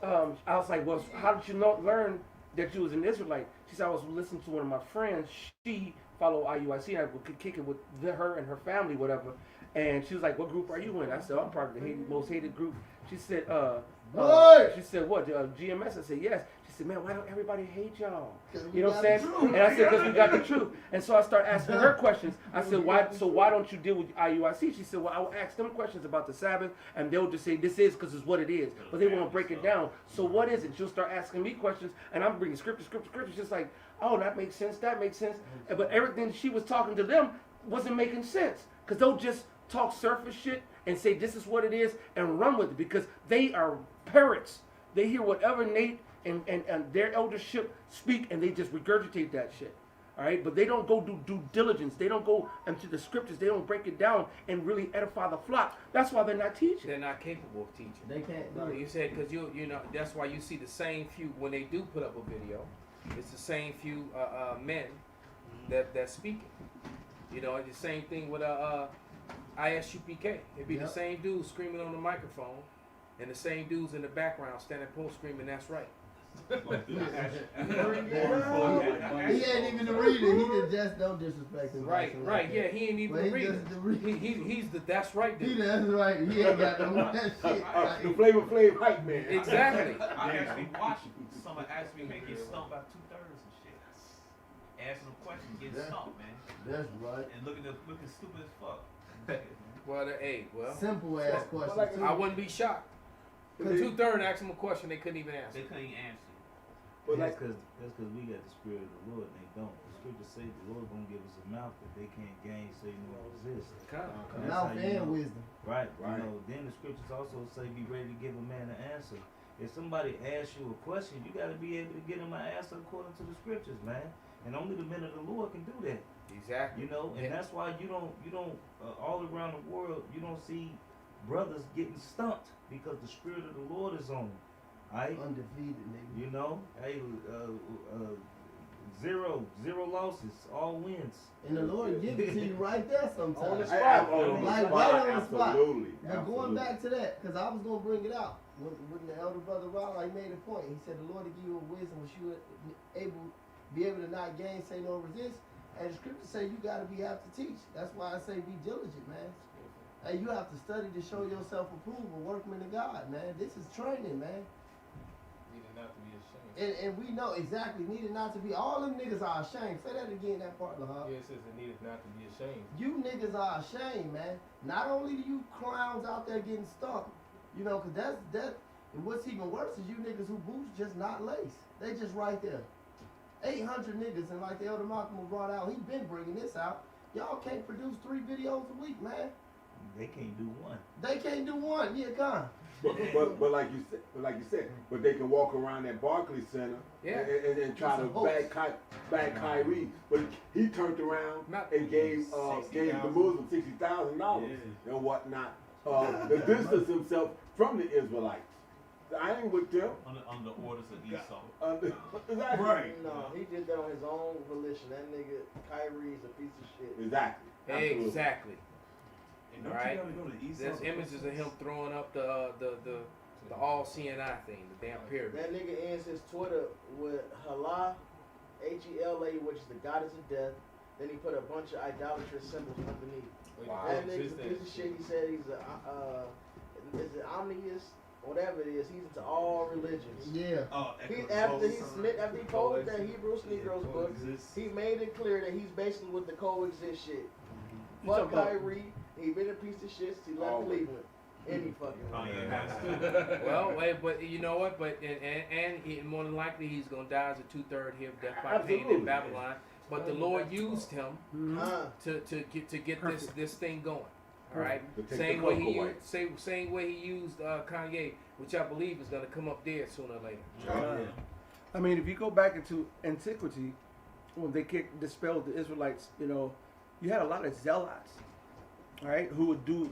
S1: I was like, well, how did you not learn that you was an Israelite? She said, I was listening to one of my friends. She followed IUIC. I would kick it with her and her family, whatever. And she was like, what group are you in? I said, I'm part of the most hated group. She said, she said, what, GMS? I said, yes. She said, man, why don't everybody hate y'all? You know what I'm saying? And I said, because we got the truth. And so I started asking her questions. I said, why don't you deal with IUIC? She said, well, I will ask them questions about the Sabbath, and they'll just say, this is because it's what it is. But they won't break it down. So what is it? She'll start asking me questions, and I'm bringing scripture. She's like, oh, that makes sense. But everything she was talking to them wasn't making sense, because they'll just talk surface shit and say this is what it is and run with it because they are parrots. They hear whatever Nate and their eldership speak and they just regurgitate that shit. All right, but they don't go do due diligence. They don't go into the scriptures. They don't break it down and really edify the flock. That's why they're not teaching.
S4: They're not capable of teaching.
S10: They can't do
S4: You
S10: it.
S4: said because you know that's why you see the same few when they do put up a video. It's the same few men that speaking. You know, it's the same thing with ISUPK. It'd be the
S10: Yep.
S4: same dudes screaming on the microphone, and the same dudes in the background standing post screaming. That's right.
S10: He ain't even the reader. He just don't disrespect him.
S4: Right. Yeah. He ain't even
S10: But
S4: the
S10: he
S4: reader.
S10: just the reader.
S4: He's the that's right
S10: He
S4: dude.
S10: that's right. He ain't got no that shit.
S8: The Flavor Flav hype man.
S4: Exactly.
S2: I actually watched someone ask me, man, get stumped by 2/3 and shit. Asking them questions, getting
S10: Yeah.
S2: stumped, man.
S10: That's right.
S2: And looking stupid as fuck.
S4: Well,
S10: Simple ass questions.
S3: like
S10: too.
S4: I wouldn't be shocked. Cause 2/3 asked him a question they couldn't even answer.
S2: They couldn't even answer.
S8: But
S7: That's
S8: like,
S7: because we got the spirit of the Lord and they don't. The scriptures say the Lord gonna give us a mouth that they can't gain so you know resist.
S4: Kinda.
S7: That's
S10: Mouth
S7: how you
S10: and
S7: know.
S10: wisdom.
S7: Right.
S8: Right.
S7: You know, then the scriptures also say be ready to give a man an answer. If somebody asks you a question, you gotta be able to get them an answer according to the scriptures, man. And only the men of the Lord can do that.
S4: Exactly.
S7: You know, and
S4: Yeah.
S7: that's why you don't all around the world you don't see brothers getting stumped because the spirit of the Lord is on them. Right?
S10: Undefeated, nigga.
S7: You know, hey, zero losses, all wins.
S10: And the Lord give it to you right there
S3: On the
S10: sometimes.
S3: spot.
S8: on the
S10: Like,
S8: spot,
S10: right on the spot.
S8: absolutely.
S10: But going back to that, because I was going to bring it out. When the elder brother Ronald, he made a point. He said, the Lord will give you a wisdom which you would be able to not gainsay nor resist. And the scriptures say you got to be apt to teach. That's why I say be diligent, man. Hey, you have to study to show yourself approved, a workman of God, man. This is training, man.
S12: Needed not to be ashamed.
S10: And we know exactly, needed not to be. All them niggas are ashamed. Say that again, that part, Lahab.
S12: Yeah, it says it needed not to be ashamed.
S10: You niggas are ashamed, man. Not only do you clowns out there getting stumped, you know, cause that. And what's even worse is you niggas who boots just not laced. They just right there. 800 niggas, and like the elder Malcolm brought out, he been bringing this out. Y'all can't produce 3 videos a week, man.
S7: They can't do one.
S10: They can't do one. Yeah, come.
S8: But like you said, but they can walk around that Barclays Center
S4: Yeah.
S8: and try to
S10: It's a hoax.
S8: bag Kyrie, but he turned around and gave the Muslims $60,000 and whatnot. To distance himself from the Israelites. I ain't with them.
S2: Under orders of Esau.
S8: Exactly.
S6: Right.
S3: No, he did that on his own volition. That nigga Kyrie's a piece of shit.
S8: Exactly. Absolutely.
S4: Exactly.
S6: And don't
S4: Right.
S6: you gotta go to Esau?
S4: There's images of him throwing up the all CNI thing, the damn pyramid.
S3: That nigga ends his Twitter with Hala, Hela, which is the goddess of death. Then he put a bunch of idolatrous symbols underneath.
S12: Wow.
S3: That nigga's a piece of shit. He said he's is it omnious? Whatever it is, he's into all religions.
S10: Yeah.
S6: Oh,
S3: After he posted that Hebrews Negroes book, he made it clear that he's basically with the coexist shit. Fuck Kyrie, he been a piece of shit since he left Cleveland. Any fucking
S2: Kanye has to.
S4: Well, wait, but you know what? But and he, more than likely he's gonna die as a 2/3 hit of death by pain in
S8: Absolutely.
S4: Babylon. But the Lord used him
S3: Huh.
S4: to get this thing going. All right.
S8: To take
S4: Same
S8: the
S4: way
S8: cocoa
S4: he
S8: away.
S4: same way he used Kanye, which I believe is gonna come up dead sooner or later.
S1: I mean, if you go back into antiquity, when they dispelled the Israelites, you know, you had a lot of zealots, right?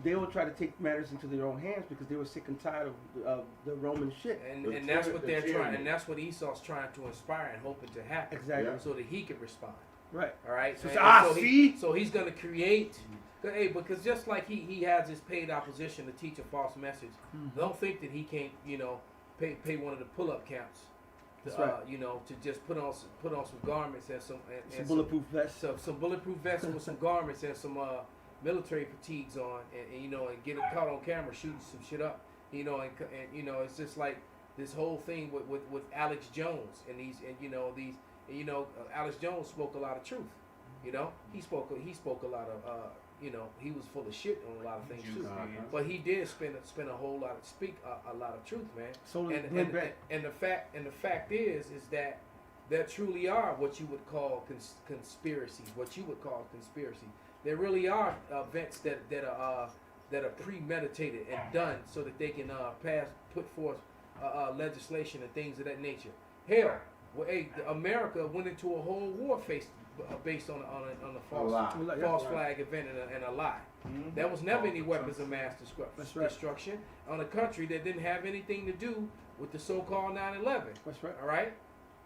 S1: They would try to take matters into their own hands because they were sick and tired of the Roman shit.
S4: And that's what they're trying, and that's what Esau's trying to inspire and hoping to happen.
S1: Exactly.
S8: Yeah.
S4: So that he can respond.
S1: Right.
S4: All right.
S1: So,
S4: And so he's gonna create. Hey, because just like he has his paid opposition to teach a false message, don't think that he can't, you know, pay one of the pull-up camps.
S1: That's right.
S4: You know, to just put on some garments and some
S1: Bulletproof vests.
S4: some bulletproof vests with some garments and some military fatigues on, and you know, and get it caught on camera shooting some shit up. You know, and you know, it's just like this whole thing with Alex Jones and Alex Jones spoke a lot of truth. You know, he spoke a lot of you know, he was full of shit on a lot of things too. But he did spend a whole lot a lot of truth, man.
S1: So
S4: And the fact is that there truly are what you would call conspiracies. there really are events that are premeditated and done so that they can put forth legislation and things of that nature. Hell, well, hey, America went into a whole war based on a false flag event and a lie.
S1: Mm-hmm.
S4: There was never any weapons of mass destruction on a country that didn't have anything to do with the so-called 9/11.
S1: That's right.
S4: All right.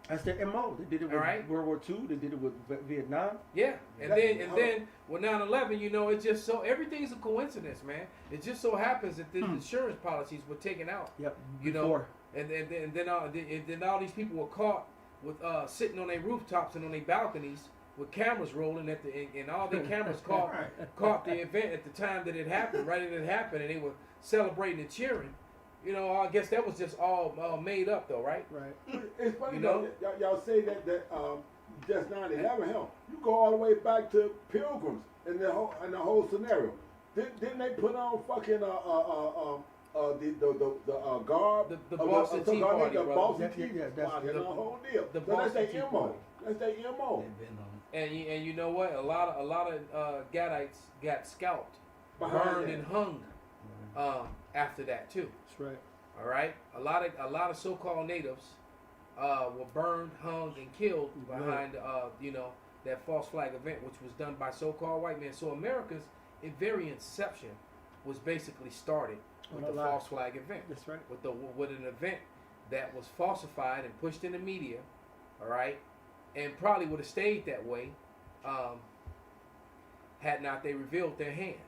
S1: That's their MO. They did it with World War II. They did it with Vietnam.
S4: Yeah, and then with 9/11, you know, it's just so everything's a coincidence, man. It just so happens that the insurance policies were taken out.
S1: Yep.
S4: You know, and then all these people were caught with sitting on their rooftops and on their balconies with cameras rolling and all the cameras caught the event at the time that it happened, right as it happened, and they were celebrating and cheering. You know, I guess that was just all made up, though, right?
S1: Right.
S8: It's funny,
S4: You know?
S8: y'all say that just 9/11. Hell, you go all the way back to Pilgrims and the whole scenario. Didn't they put on fucking the garb?
S4: The Boston Tea Party,
S8: the
S4: brother.
S8: Boston Tea Party, and the whole deal.
S4: The
S8: So
S4: Boston
S8: that's
S4: Tea
S8: their MO. That's their MO.
S4: And you know what? A lot of Gadites got scalped, burned, and hung after that too.
S1: That's right.
S4: All right. A lot of so-called natives were burned, hung, and killed behind that false flag event, which was done by so-called white men. So America's very inception was basically started with the false flag event.
S1: That's right.
S4: With an event that was falsified and pushed in the media. All right. And probably would have stayed that way had not they revealed their hand.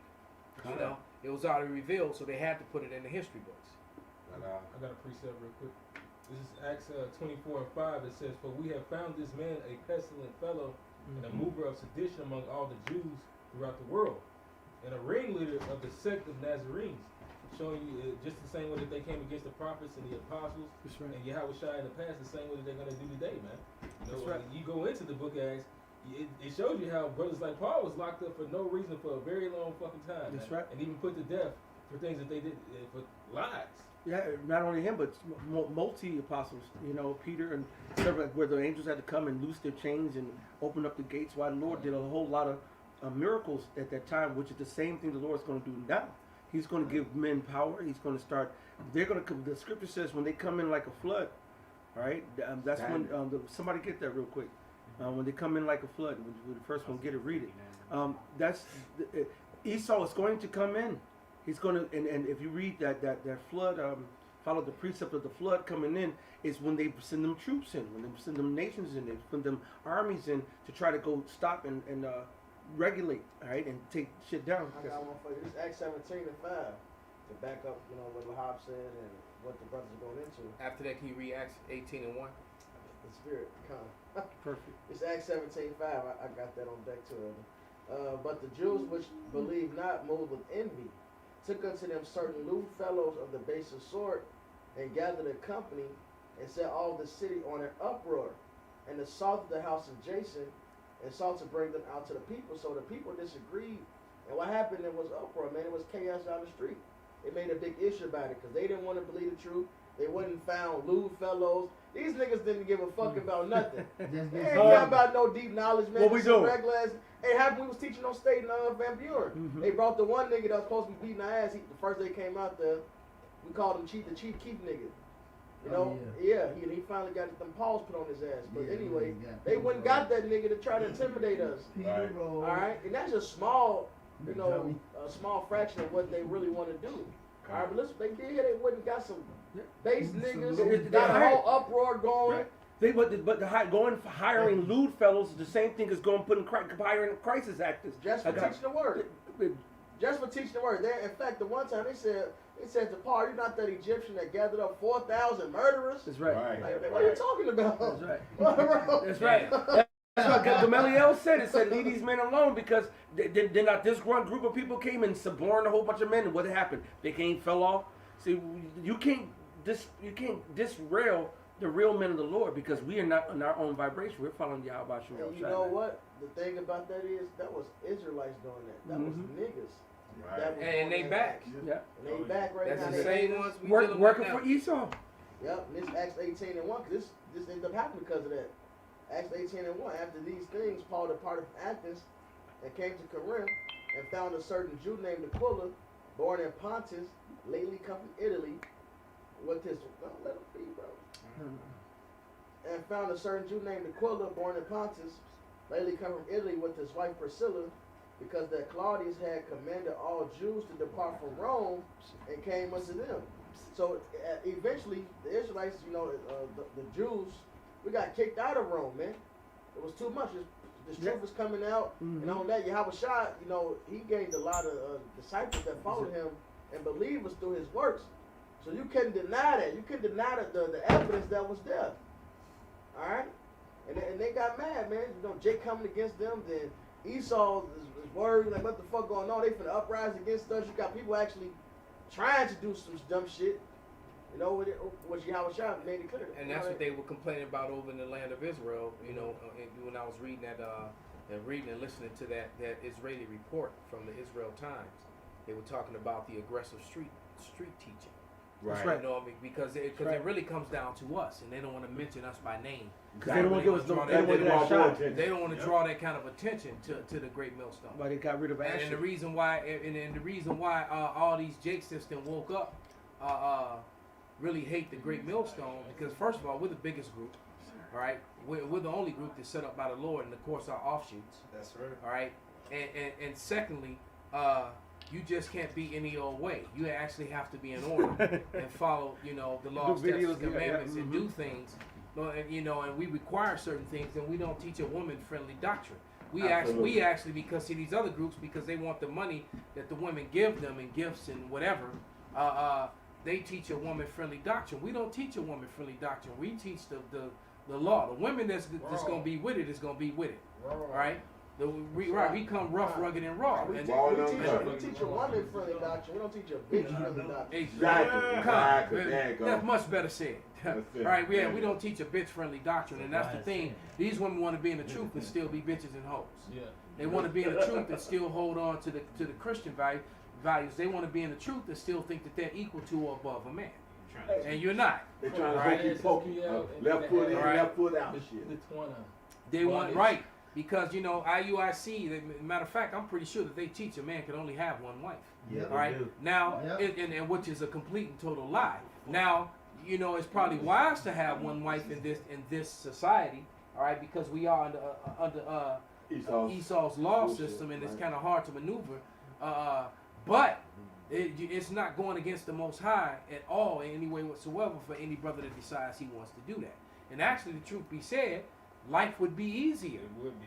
S4: You know, it was already revealed, so they had to put it in the history books.
S12: I got a precept real quick. This is Acts 24:5. It says, "For we have found this man a pestilent fellow and a mover of sedition among all the Jews throughout the world, and a ringleader of the sect of Nazarenes," showing you just the same way that they came against the prophets and the apostles and Yahushua in the past, the same way that they're going to do today, man. You know, when you go into the book of Acts, it shows you how brothers like Paul was locked up for no reason for a very long fucking time.
S1: That's
S12: man.
S1: right.
S12: And even put to death for things that they did, for lies.
S1: Yeah, not only him, but multi apostles. You know, Peter and several, where the angels had to come and loose their chains and open up the gates. While the Lord did a whole lot of miracles at that time, which is the same thing the Lord's going to do now. He's going to give men power. He's going to start. They're going to come. The scripture says when they come in like a flood, right? That's when somebody get that real quick. When they come in like a flood, when the first one get it, read it. Esau is going to come in. He's going to, and if you read that flood, follow the precept of the flood coming in, is when they send them troops in, when they send them nations in, they send them armies in to try to go stop and regulate, all right, and take shit down.
S3: I got one for you. This is Acts 17:5 to back up, you know, what Lahab said and what the brothers are going into.
S4: After that, can you read Acts 18:1?
S3: The spirit, kind of.
S1: Perfect.
S3: It's Acts 17:5. I got that on deck too. But the Jews which believed not, moved with envy, took unto them certain lewd fellows of the base of sort, and gathered a company, and set all the city on an uproar, and assaulted the house of Jason, and sought to bring them out to the people. So the people disagreed, and what happened? It was uproar, man. It was chaos down the street. They made a big issue about it because they didn't want to believe the truth. They wasn't found lewd fellows. These niggas didn't give a fuck about nothing. They ain't care about no deep knowledge, man.
S1: What we doing?
S3: Regular ass. It happened. We was teaching on state in Van Buren. They brought the one nigga that was supposed to be beating our ass. The first day came out there, we called him the chief keep nigga. You know, he finally got them paws put on his ass. But anyway, they went and got that nigga to try to intimidate us. All right, and that's just small, you know, a small fraction of what they really want to do. All right, but listen, they did. They went and got some base niggas, got a whole uproar going.
S1: Hiring lewd fellows is the same thing as hiring crisis actors.
S3: Just for teaching the word. Just for teaching the word. There, in fact, the one time they said to Paul, "You're not that Egyptian that gathered up 4,000 murderers."
S1: That's right.
S3: Like, what are you talking about?
S1: That's right. That's right. That's what Gamaliel said. It said, "Leave these men alone," because they're not. This one group of people came and suborned a whole bunch of men, and what happened? They fell off. See, you can't disrail the real men of the Lord because we are not in our own vibration. We're following Yahweh.
S3: And you know what? The thing about that is that was Israelites doing that. That was niggas.
S5: Right.
S3: That was
S4: And they back.
S1: Yeah.
S3: And they back right now.
S4: That's the
S3: They
S4: same
S3: niggas.
S4: ones we
S1: Working for Esau.
S3: Yep. And this Acts 18:1. Cause this ended up happening because of that. Acts 18:1. After these things, Paul departed from Athens and came to Corinth and found a certain Jew named Aquila, born in Pontus, lately come from Italy, with his don't let him be, bro. And found a certain Jew named Aquila, born in Pontus, lately come from Italy, with his wife Priscilla, because that Claudius had commanded all Jews to depart from Rome, and came unto them. So eventually, the Israelites, the Jews, we got kicked out of Rome, man. It was too much. The truth was coming out, and on that, Yahushua, he gained a lot of disciples that followed him and believers through his works. So you couldn't deny that. You couldn't deny the evidence that was there. All right? And they got mad, man. Jake coming against them, then Esau is worried, like, what the fuck going on? They finna uprise against us. You got people actually trying to do some dumb shit. What Yahushua made it clear.
S4: And that's what they were complaining about over in the land of Israel. And when I was reading that and listening to that Israeli report from the Israel Times, they were talking about the aggressive street teaching.
S1: Right. Right.
S4: Because it really comes down to us, and they don't want to mention us by name.
S1: Because they don't want to give us
S4: they don't want to draw that kind of attention to the Great Millstone.
S1: But they got rid of Asher.
S4: And the reason why all these Jake sisters woke up really hate the Great Millstone, because first of all, we're the biggest group. All right, we're the only group that's set up by the Lord, and of course our offshoots.
S6: That's right.
S4: All right, and secondly, you just can't be any old way. You actually have to be in order and follow, the law, statutes, commandments, and do things. And we require certain things, and we don't teach a woman-friendly doctrine. We actually, because see these other groups, because they want the money that the women give them in gifts and whatever, they teach a woman-friendly doctrine. We don't teach a woman-friendly doctrine. We teach the law. The women that's going to be with it is going to be with it. All right? We come rough, rugged, and raw.
S3: We teach a woman-friendly doctrine. We don't teach a bitch-friendly doctrine.
S8: Exactly.
S4: That's much better said. Right? We don't teach a bitch-friendly doctrine, and that's the thing. These women want to be in the truth and still be bitches and hoes.
S12: Yeah.
S4: They want to be in the truth and still hold on to the Christian values. They want to be in the truth and still think that they're equal to or above a man. And you're not.
S8: They're trying to poke you, left foot in, left foot out.
S4: They want right. Because, IUIC, matter of fact, I'm pretty sure that they teach a man can only have one wife.
S10: Yeah,
S4: all right? Now, and which is a complete and total lie. Now, it's probably wise to have one wife in this society, all right, because we are under Esau's law system, and it's kind of hard to maneuver. But it's not going against the Most High at all in any way whatsoever for any brother that decides he wants to do that. And actually, the truth be said, life would be easier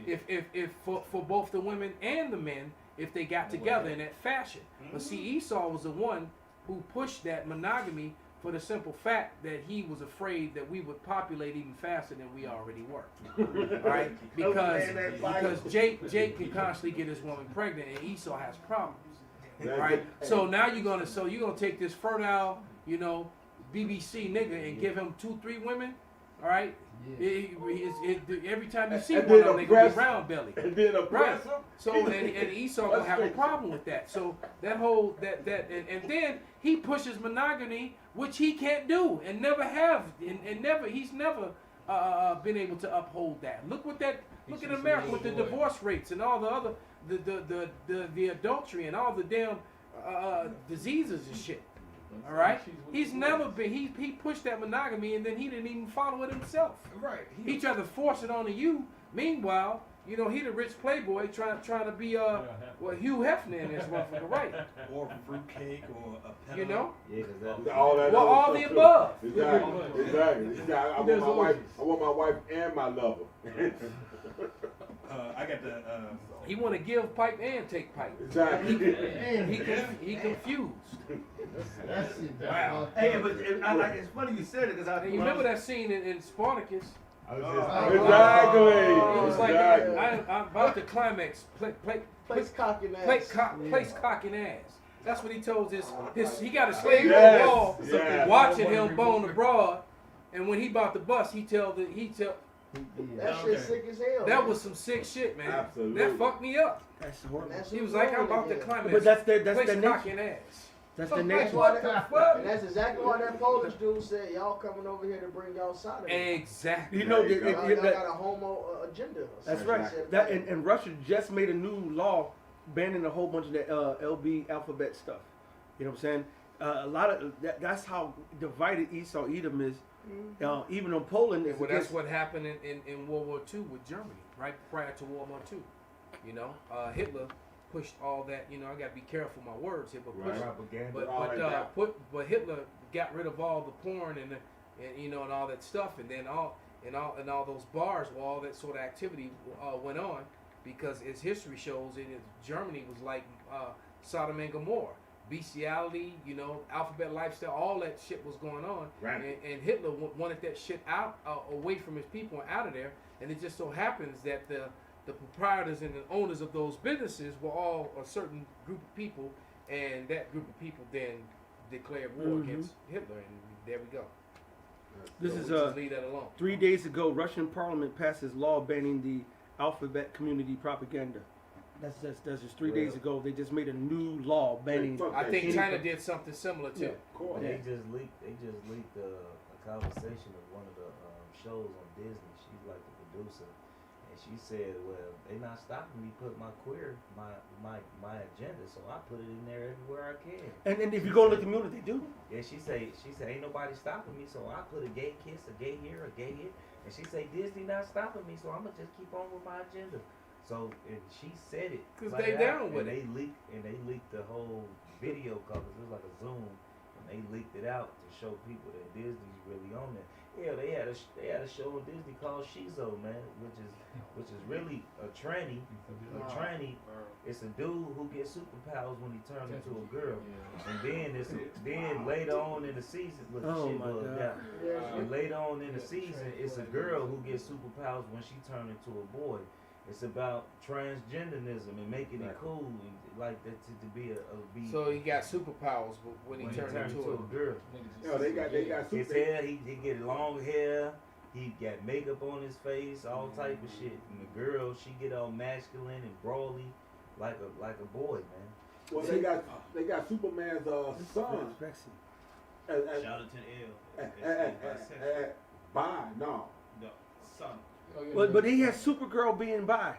S4: if for both the women and the men if they got together in that fashion. But see, Esau was the one who pushed that monogamy for the simple fact that he was afraid that we would populate even faster than we already were. All right? Because Jake can constantly get his woman pregnant, and Esau has problems. All right? So now you're gonna take this fertile, BBC nigga and give him 2-3 women. All right? Every time you see one of them, they gonna be round belly.
S8: And then
S4: right. So and Esau gonna have a problem with that. So and then he pushes monogamy, which he can't do and never have, and he's never been able to uphold that. Look at America with the divorce rates and all the other the adultery and all the damn diseases and shit. All right, he's never been. He pushed that monogamy, and then he didn't even follow it himself.
S1: Right.
S4: He tried to force it onto you. Meanwhile, he the rich playboy trying to be Hugh Hefner in this motherfucker, right?
S6: Or fruitcake, or a
S4: you know.
S7: Yeah,
S4: all the above.
S8: Exactly. I want my wife and my lover.
S6: I got the.
S4: He want to give pipe and take pipe.
S8: Exactly.
S4: He confused.
S10: That's it.
S7: Wow. Hey, but it's funny you said it because
S4: you remember that scene in Spartacus?
S8: Exactly.
S4: It was like I'm about to climax.
S3: Place cocking
S4: ass. That's what he told his he got a slave on the wall watching him bone abroad, and when he about to bust, he tell.
S3: That shit sick as hell.
S4: That was some sick shit, man.
S8: Absolutely.
S4: That fucked me up.
S1: That's horrible.
S4: He was like, I'm about to climax.
S1: But that's their
S4: place
S1: nature.
S4: cocking ass.
S1: That's the
S10: Like,
S1: nature.
S10: what the fuck?
S3: And that's exactly why that Polish dude said, y'all coming over here to bring y'all sodomy.
S4: Exactly.
S1: You know,
S8: There you go.
S3: Y'all got a homo agenda. or
S1: that's
S3: something.
S1: right.
S3: He said
S1: That and Russia just made a new law banning a whole bunch of that LB alphabet stuff. You know what I'm saying? A lot of that's how divided Esau Edom is. Even in Poland, is
S4: Well, that's
S1: against-
S4: what happened in World War II with Germany, right prior to World War II. You know, Hitler pushed all that. You know, I got to be careful with my words here, but pushed,
S7: Propaganda.
S4: but Hitler got rid of all the porn and you know and all that stuff, and then all those bars where all that sort of activity went on, because as history shows, Germany was like Sodom and Gomorrah. Bestiality, you know, alphabet lifestyle, all that shit was going on,
S8: Right.
S4: and Hitler wanted that shit out, away from his people and out of there. And it just so happens that the proprietors and the owners of those businesses were all a certain group of people, and that group of people then declared war against Hitler, and there we go.
S1: This
S4: So
S1: is
S4: we just leave that alone.
S1: 3 days ago, Russian parliament passes law banning the alphabet community propaganda. That's just 3 days ago. They just made a new law banning.
S8: Fuck
S4: I
S8: that
S4: think
S8: shit.
S4: China did something similar too.
S1: Yeah.
S8: Of course.
S7: They just leaked a conversation of one of the shows on Disney. She's like the producer, and she said, "Well, they not stopping me put my agenda, so I put it in there everywhere I can."
S1: And if you go to the community, they do.
S7: Yeah, she said, ain't nobody stopping me, so I put a gay kiss, a gay here, a gay here, and she say Disney not stopping me, so I'm gonna just keep on with my agenda. So and she said it
S4: 'Cause
S7: flat
S4: they
S7: out,
S4: down with
S7: and they leaked the whole video coverage. It was like a Zoom, and they leaked it out to show people that Disney's really on it. Yeah, they had a show on Disney called Shizo, man, which is really a tranny. A tranny, it's a dude who gets superpowers when he turns into a girl, and then later on in the season, look,
S1: Oh
S7: shit
S1: my
S7: bugged
S1: God.
S7: out. And later on in the season, it's a girl who gets superpowers when she turns into a boy. It's about transgenderism and making it cool, and like that to be be.
S4: So he got superpowers when he turned into a
S7: girl.
S8: No, they got
S7: His hair, he get long hair. He got makeup on his face, all type of shit. And the girl, she get all masculine and brawly, like a boy, man.
S8: Well, they got Superman's son.
S2: Jonathan L.
S8: Bye, no.
S2: The son.
S1: But he has Supergirl being bi,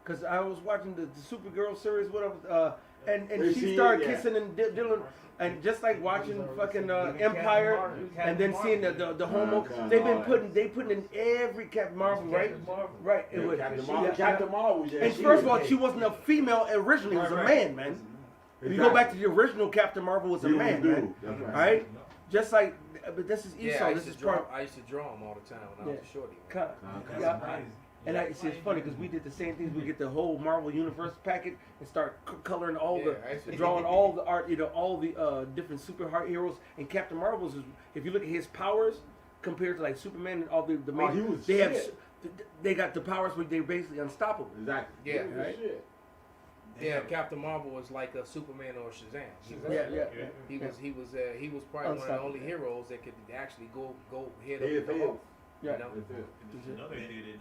S1: because I was watching the Supergirl series, whatever, and she started kissing and dealing, and just like watching fucking Empire, and then seeing the homo, they putting in every Captain Marvel, right? Right. It was
S8: Captain Marvel.
S1: And first of all, she wasn't a female originally; it was a man, man. If you go back to the original Captain Marvel, was a man, man. All right. Just like, but this is Esau. This is part.
S4: I used to draw him all the time when I was a shorty.
S1: And it's funny because we did the same things. We get the whole Marvel Universe packet and start coloring all drawing all the art, all the different superheroes. And Captain Marvel's is, if you look at his powers compared to like Superman and all the main, they got the powers where they're basically unstoppable.
S8: Exactly.
S4: Yeah.
S1: Right.
S4: Yeah, Captain Marvel was like a Superman or Shazam. He was probably one of the only heroes that could actually go head up the whole.
S1: Yeah.
S4: You know?
S2: Another did in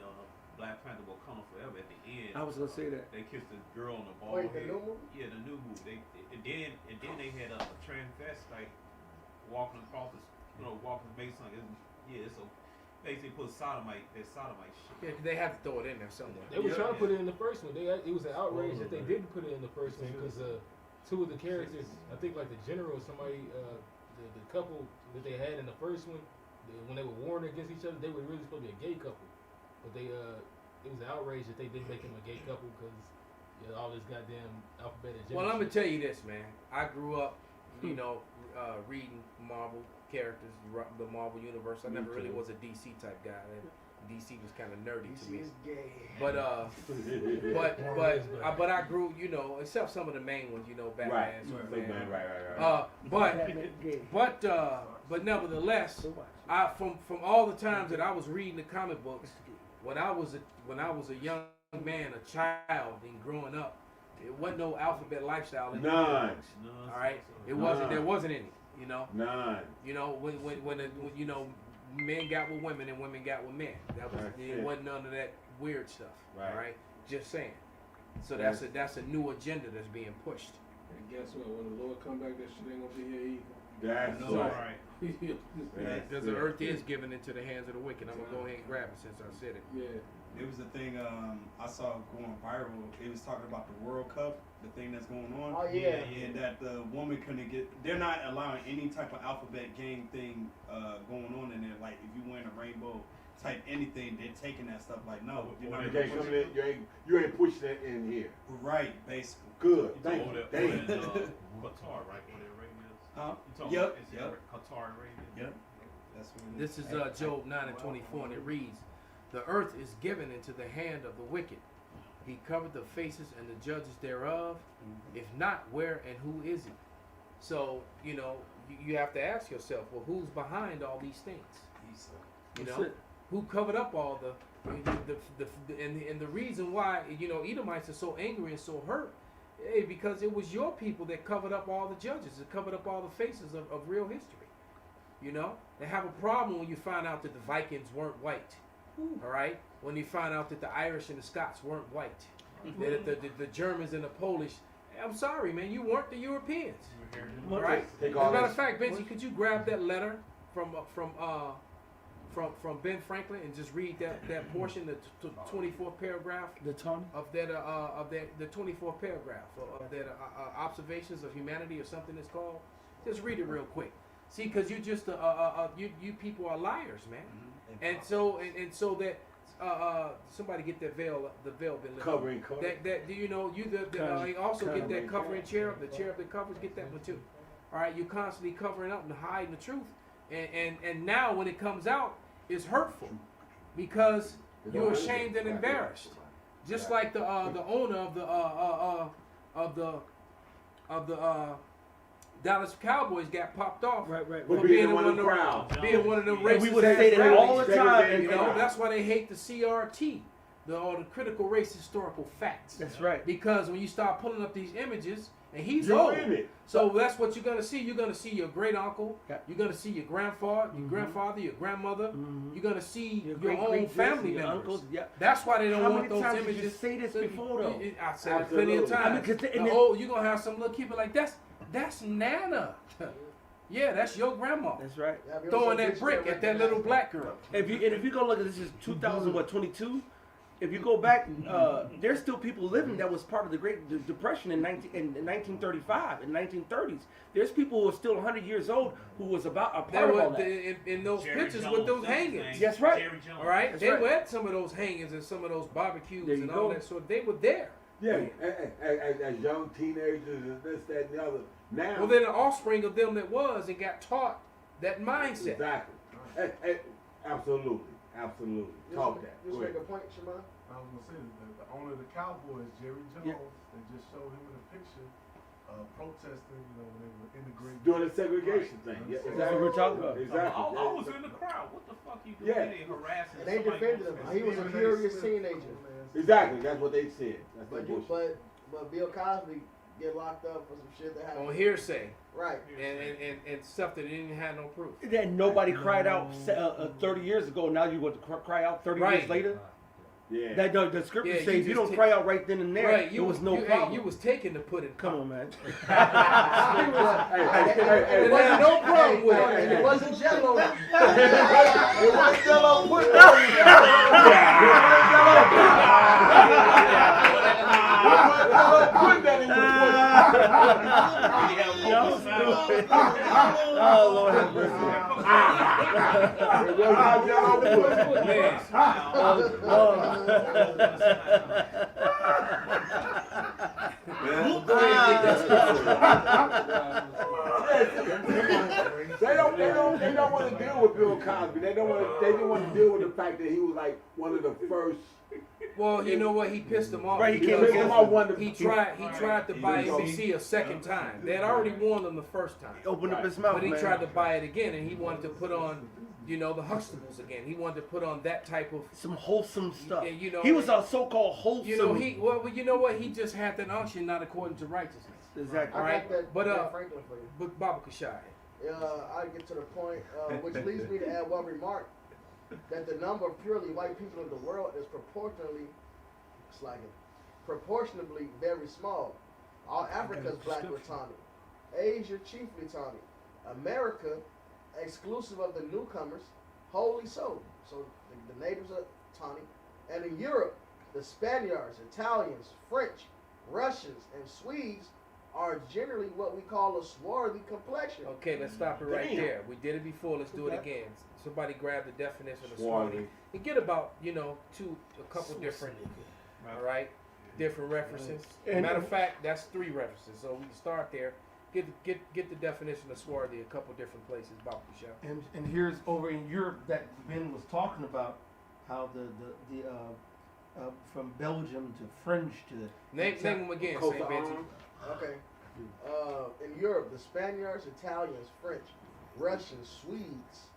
S2: Black Panther Wakanda Forever at the end.
S1: I was gonna say that.
S2: They kissed the girl on the ball
S3: Wait,
S2: head.
S3: the new movie?
S2: Yeah, the new movie. And then they had a transvestite walking across walking Mason. It's a basically put sodomite shit.
S4: Yeah, they have to throw it in there somewhere.
S12: They were trying to put it in the first one. It was an outrage that they didn't put it in the first one because two of the characters, I think like the general, somebody, the couple that they had in the first one, when they were warring against each other, they were really supposed to be a gay couple. But it was an outrage that they didn't make them a gay couple because all this goddamn alphabet agenda.
S4: Well, I'm gonna tell you this, man. I grew up, reading Marvel characters, the Marvel universe. I never really was a DC type guy. DC was kind of nerdy to me. But I grew, except some of the main ones, Batman, Superman. But nevertheless, from all the times that I was reading the comic books, when I was a young man, a child, and growing up, it wasn't no alphabet lifestyle in the
S8: None.
S4: books. All right, it wasn't. There wasn't any.
S8: None.
S4: When men got with women and women got with men. It wasn't none of that weird stuff.
S8: Right.
S4: All right, just saying. So that's a new agenda that's being pushed.
S12: And guess what? When the Lord come back, that shit ain't gonna be here either.
S8: That's
S2: No,
S8: right.
S2: right.
S4: Because the earth is given into the hands of the wicked. I'm gonna go ahead and grab it since I said it.
S12: Yeah.
S6: It was a thing I saw going viral. It was talking about the World Cup, the thing that's going on.
S3: Oh yeah.
S6: And that the woman couldn't get. They're not allowing any type of alphabet game thing going on in there. Like if you wearing a rainbow type anything, they're taking that stuff. Like no, you're not
S8: You
S6: gonna
S8: can't
S6: push
S8: come
S6: it.
S8: in, you ain't pushing that in here.
S6: Right, basically.
S8: Good.
S2: You
S8: Thank
S2: talking
S8: you.
S2: about
S8: Thank
S2: that
S8: you.
S2: Qatar, right? Where their radio is.
S6: Huh?
S2: You talking
S6: Yep,
S2: about, is it
S6: yep.
S2: Qatar radio?
S6: Yep. That's what it
S4: This is Job 9:24, and it reads, "The earth is given into the hand of the wicked. He covered the faces and the judges thereof. If not, where and who is he?" So, you know, you have to ask yourself, well, who's behind all these things? You
S1: That's
S4: know,
S1: it.
S4: who covered up all and the reason why, you know, Edomites are so angry and so hurt, because it was your people that covered up all the judges, that covered up all the faces of real history. You know, they have a problem when you find out that the Vikings weren't white. All right, when you find out that the Irish and the Scots weren't white, that the Germans and the Polish. I'm sorry, man, you weren't the Europeans. All right. As
S8: Take
S4: a
S8: all
S4: matter
S8: this-
S4: of fact, Benji, could you grab that letter from Ben Franklin and just read that portion, the 24th paragraph
S1: The Tony.
S4: of the 24th paragraph of that observations of humanity or something it's called. Just read it real quick. See, because you just you people are liars, man. And so that somebody get that veil, the veil been lifted.
S8: Covering.
S4: That do you know you also get that covering cherub, the cherub that covers, get that one too. All right, you're constantly covering up and hiding the truth, and now when it comes out, it's hurtful because you're ashamed and embarrassed. Just like the owner of the Dallas Cowboys got popped off
S1: Right.
S8: For
S4: for
S8: being
S4: being
S8: one of
S4: one
S8: the
S4: of
S8: crowd.
S4: being one of them
S1: And
S4: racist
S1: we would say that
S4: rallies.
S1: all the time.
S4: You know, that's why they hate the CRT, the critical race historical facts.
S1: That's right.
S4: Because when you start pulling up these images, and he's
S8: You're
S4: old,
S8: in it.
S4: so that's what you're gonna see. You're gonna see your great uncle.
S1: Yeah.
S4: You're gonna see your grandfather, your
S1: Mhm.
S4: grandfather, your grandmother.
S1: Mhm.
S4: You're gonna see your,
S1: great
S4: own
S1: great
S4: family
S1: your
S4: members.
S1: uncles. Yeah.
S4: That's why they don't
S1: How
S4: want
S1: many
S4: those
S1: times did
S4: images.
S1: you say this before, though?
S4: I said it plenty of
S8: Absolutely.
S1: I mean,
S4: times.
S1: 'cause and
S4: You're gonna have some little kid be like, that's Nana. Yeah, that's your grandma.
S1: That's right.
S3: Yeah, we
S4: Throwing
S3: also
S4: that
S3: bitch
S4: brick at that little black girl.
S1: If you go look at this is 2022. If you go back, there's still people living that was part of the Great Depression in 1935 and 1930s. There's people who are still 100 years old who was about a
S4: They
S1: part of
S4: were
S1: all that.
S4: in those
S2: Jerry
S4: pictures
S2: Jones,
S4: with those
S2: that's his
S4: hangings.
S2: name.
S1: That's right.
S2: Jerry Jones.
S4: All right,
S1: That's
S4: they
S1: right.
S4: were at some of those hangings and some of those barbecues
S1: There you
S4: and all
S1: go.
S4: that sort. They were there.
S8: Yeah, as young teenagers and this, that, and the other. Now,
S4: Well, they're the offspring of them that was and got taught that mindset.
S8: exactly. Absolutely. Talk that.
S3: You
S8: Go
S3: make
S8: ahead.
S3: a point, Shimon?
S13: I was gonna say the owner of the Cowboys, Jerry Jones,
S1: Yeah.
S13: they just showed him in a picture protesting, you know, when they were integrating.
S8: Doing the segregation thing. Yeah,
S13: That's
S8: exactly.
S1: what we're talking about.
S8: Exactly.
S2: I was in the crowd. What the fuck you doing?
S8: Yeah.
S2: They harassing
S3: And they
S2: somebody
S3: defended
S2: on
S3: him.
S2: the
S3: He was a
S13: Stephen A.
S3: furious
S13: Smith,
S3: teenager.
S13: man.
S8: Exactly. That's what they said. That's
S3: But
S8: that
S3: you,
S8: bullshit.
S3: but Bill Cosby get locked up for some shit that happened.
S4: On hearsay
S3: Right.
S4: and stuff that didn't have no proof.
S1: That nobody cried out 30 years ago. Now you want to cry out 30 years
S4: Right.
S1: later?
S8: Yeah.
S1: That the scripture
S4: Yeah,
S1: says
S4: you
S1: if you
S4: just
S1: don't
S4: ta-
S1: cry out right then and there,
S4: Right,
S1: there was no
S4: hey,
S1: problem.
S4: you was taken to put it.
S1: Come on, man.
S8: Hey, hey,
S4: And there's no problem with
S3: And
S4: it.
S3: it wasn't Jello.
S8: it wasn't Jello put it on you. Put that in
S1: Oh, Lord have mercy.
S8: It was not Jello put it.
S4: Man,
S8: They don't want to deal with Bill Cosby. They didn't want to deal with the fact that he was like one of the first.
S4: well, you know what? He pissed them off.
S1: Right, he
S8: He
S1: came
S4: because
S8: pissed him off one of
S4: He
S8: the-
S4: tried to buy NBC a second time. They had already warned him the first time.
S1: Opened up his mouth,
S4: But he
S1: man.
S4: tried to buy it again, and he wanted to put on, you know, the Huxtables again. He wanted to put on that type of,
S1: Some wholesome stuff.
S4: Yeah, you know,
S1: he was a so-called wholesome.
S4: you know, you know what? He just had that unction, not according to righteousness.
S1: Exactly.
S3: I
S4: Right,
S3: got that,
S4: but,
S3: that Franklin for you.
S4: But Baba Kashai.
S3: I get to the point, which leads me to add one remark, that the number of purely white people in the world is proportionally very small. All Africa's black or tawny. Asia chiefly tawny. America, exclusive of the newcomers, wholly so. So the natives are tawny. And in Europe, the Spaniards, Italians, French, Russians, and Swedes are generally what we call a swarthy complexion.
S4: Okay, let's stop it right
S3: Damn.
S4: there. We did it before. Let's do it
S3: Okay.
S4: again. Somebody grab the definition of
S8: Swarthy.
S4: swarthy and get about a couple different, all right, different references.
S1: And-
S4: Matter of fact, that's 3 references. So we can start there. Get the definition of swarthy a couple different places. Bob Michelle.
S1: And here's over in Europe that Ben was talking about how the from Belgium to French to
S4: Name them again,
S8: Coat
S4: Saint
S8: of
S4: Benji.
S8: arms.
S3: Okay. In Europe, the Spaniards, Italians, French, Russians, Swedes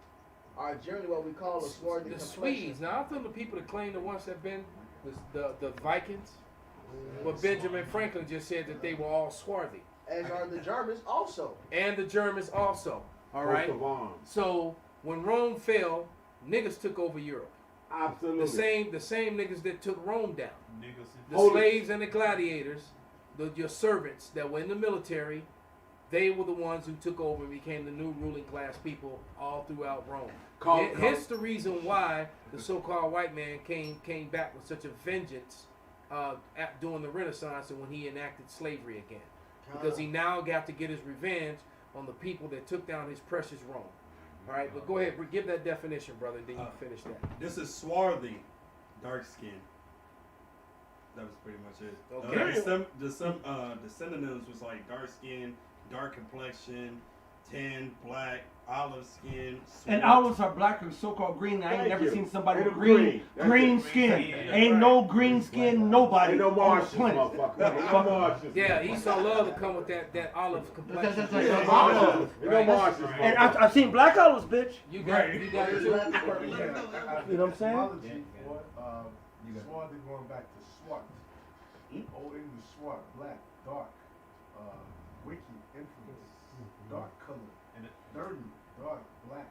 S3: are generally what we call a swarthy
S4: The
S3: complexion.
S4: Swedes. Now I thought the people that claim the ones that been the Vikings. But Benjamin Franklin just said that they were all swarthy.
S3: As are the Germans also.
S4: And the Germans also. All right.
S8: Coat of arms.
S4: So when Rome fell, niggas took over Europe.
S8: Absolutely.
S4: The same niggas that took Rome down.
S2: Niggas.
S4: The slaves and the gladiators, your servants that were in the military, they were the ones who took over and became the new ruling class people all throughout Rome. Hence the reason why the so-called white man came back with such a vengeance during the Renaissance and when he enacted slavery again. Because he now got to get his revenge on the people that took down his precious Rome. All right, but go ahead, give that definition, brother, then you can finish that.
S6: This is swarthy, dark skin. That was pretty much it.
S4: Okay.
S6: The synonyms was like dark skin, dark complexion, tan, black, olive skin.
S1: and
S6: swart.
S1: olives are black or so-called green. I ain't
S8: Thank
S1: never
S8: you.
S1: seen somebody with
S8: And
S1: green
S8: green. That's
S1: skin.
S2: Yeah,
S1: Ain't
S2: right.
S1: no green skin nobody
S8: Ain't no
S1: on the
S8: Martians,
S1: planet.
S8: motherfucker. Ain't no Martians.
S4: Yeah, Esau love to come with that olive complexion.
S1: That's
S8: Ain't no
S1: right.
S8: Martians. Ain't no
S4: Right.
S8: Martians,
S1: And
S8: motherfucker.
S1: I've seen black olives, bitch.
S4: You got it too.
S1: You know what I'm saying?
S13: Etymology for swarthy going back to swart. Old English swart, black, dark, wiki, influence, dark color,
S2: And
S13: dirty, dark, black.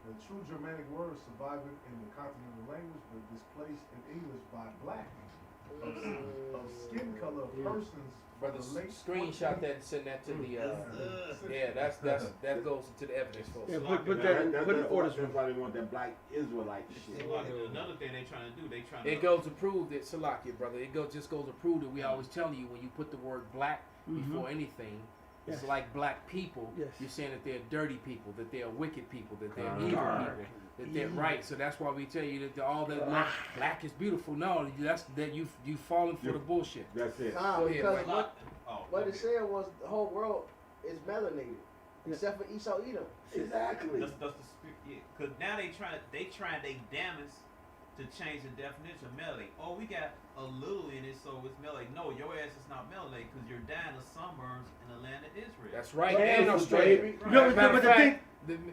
S13: The true Germanic word surviving in the continental language but displaced in English by black. Of skin color of persons
S4: Brother,
S13: from the late
S4: screenshot that and send that to the. Yeah, that goes into the evidence, folks.
S1: Yeah, put that in, put in orders.
S8: That's why they want that black Israelite shit.
S2: Another thing they trying to do, they trying to.
S4: It goes to prove that Salakia, brother. Just goes to prove that we always tell you when you put the word black before anything, it's
S1: Yes.
S4: like black people.
S1: Yes.
S4: You're saying that they're dirty people, that they're wicked people, that they're evil
S1: Dark.
S4: people, that they're right. So that's why we tell you that all that black is beautiful. No, that's that you falling for the bullshit.
S8: That's it.
S4: Go ahead,
S3: Because
S4: Mike.
S3: what it said was the whole world is melanated, except for Esau Edom.
S8: Exactly.
S2: That's the spirit. Yeah, cause now they trying they damage to change the definition of melanated. Oh, we got a little in it, so it's melanated. No, your ass is not melanated because you're dying of sunburns in the land of Israel.
S4: That's right,
S8: Right.
S4: and Australia.
S8: Baby.
S4: Right.
S1: No,
S4: As a matter
S1: but
S4: of
S1: the
S4: fact,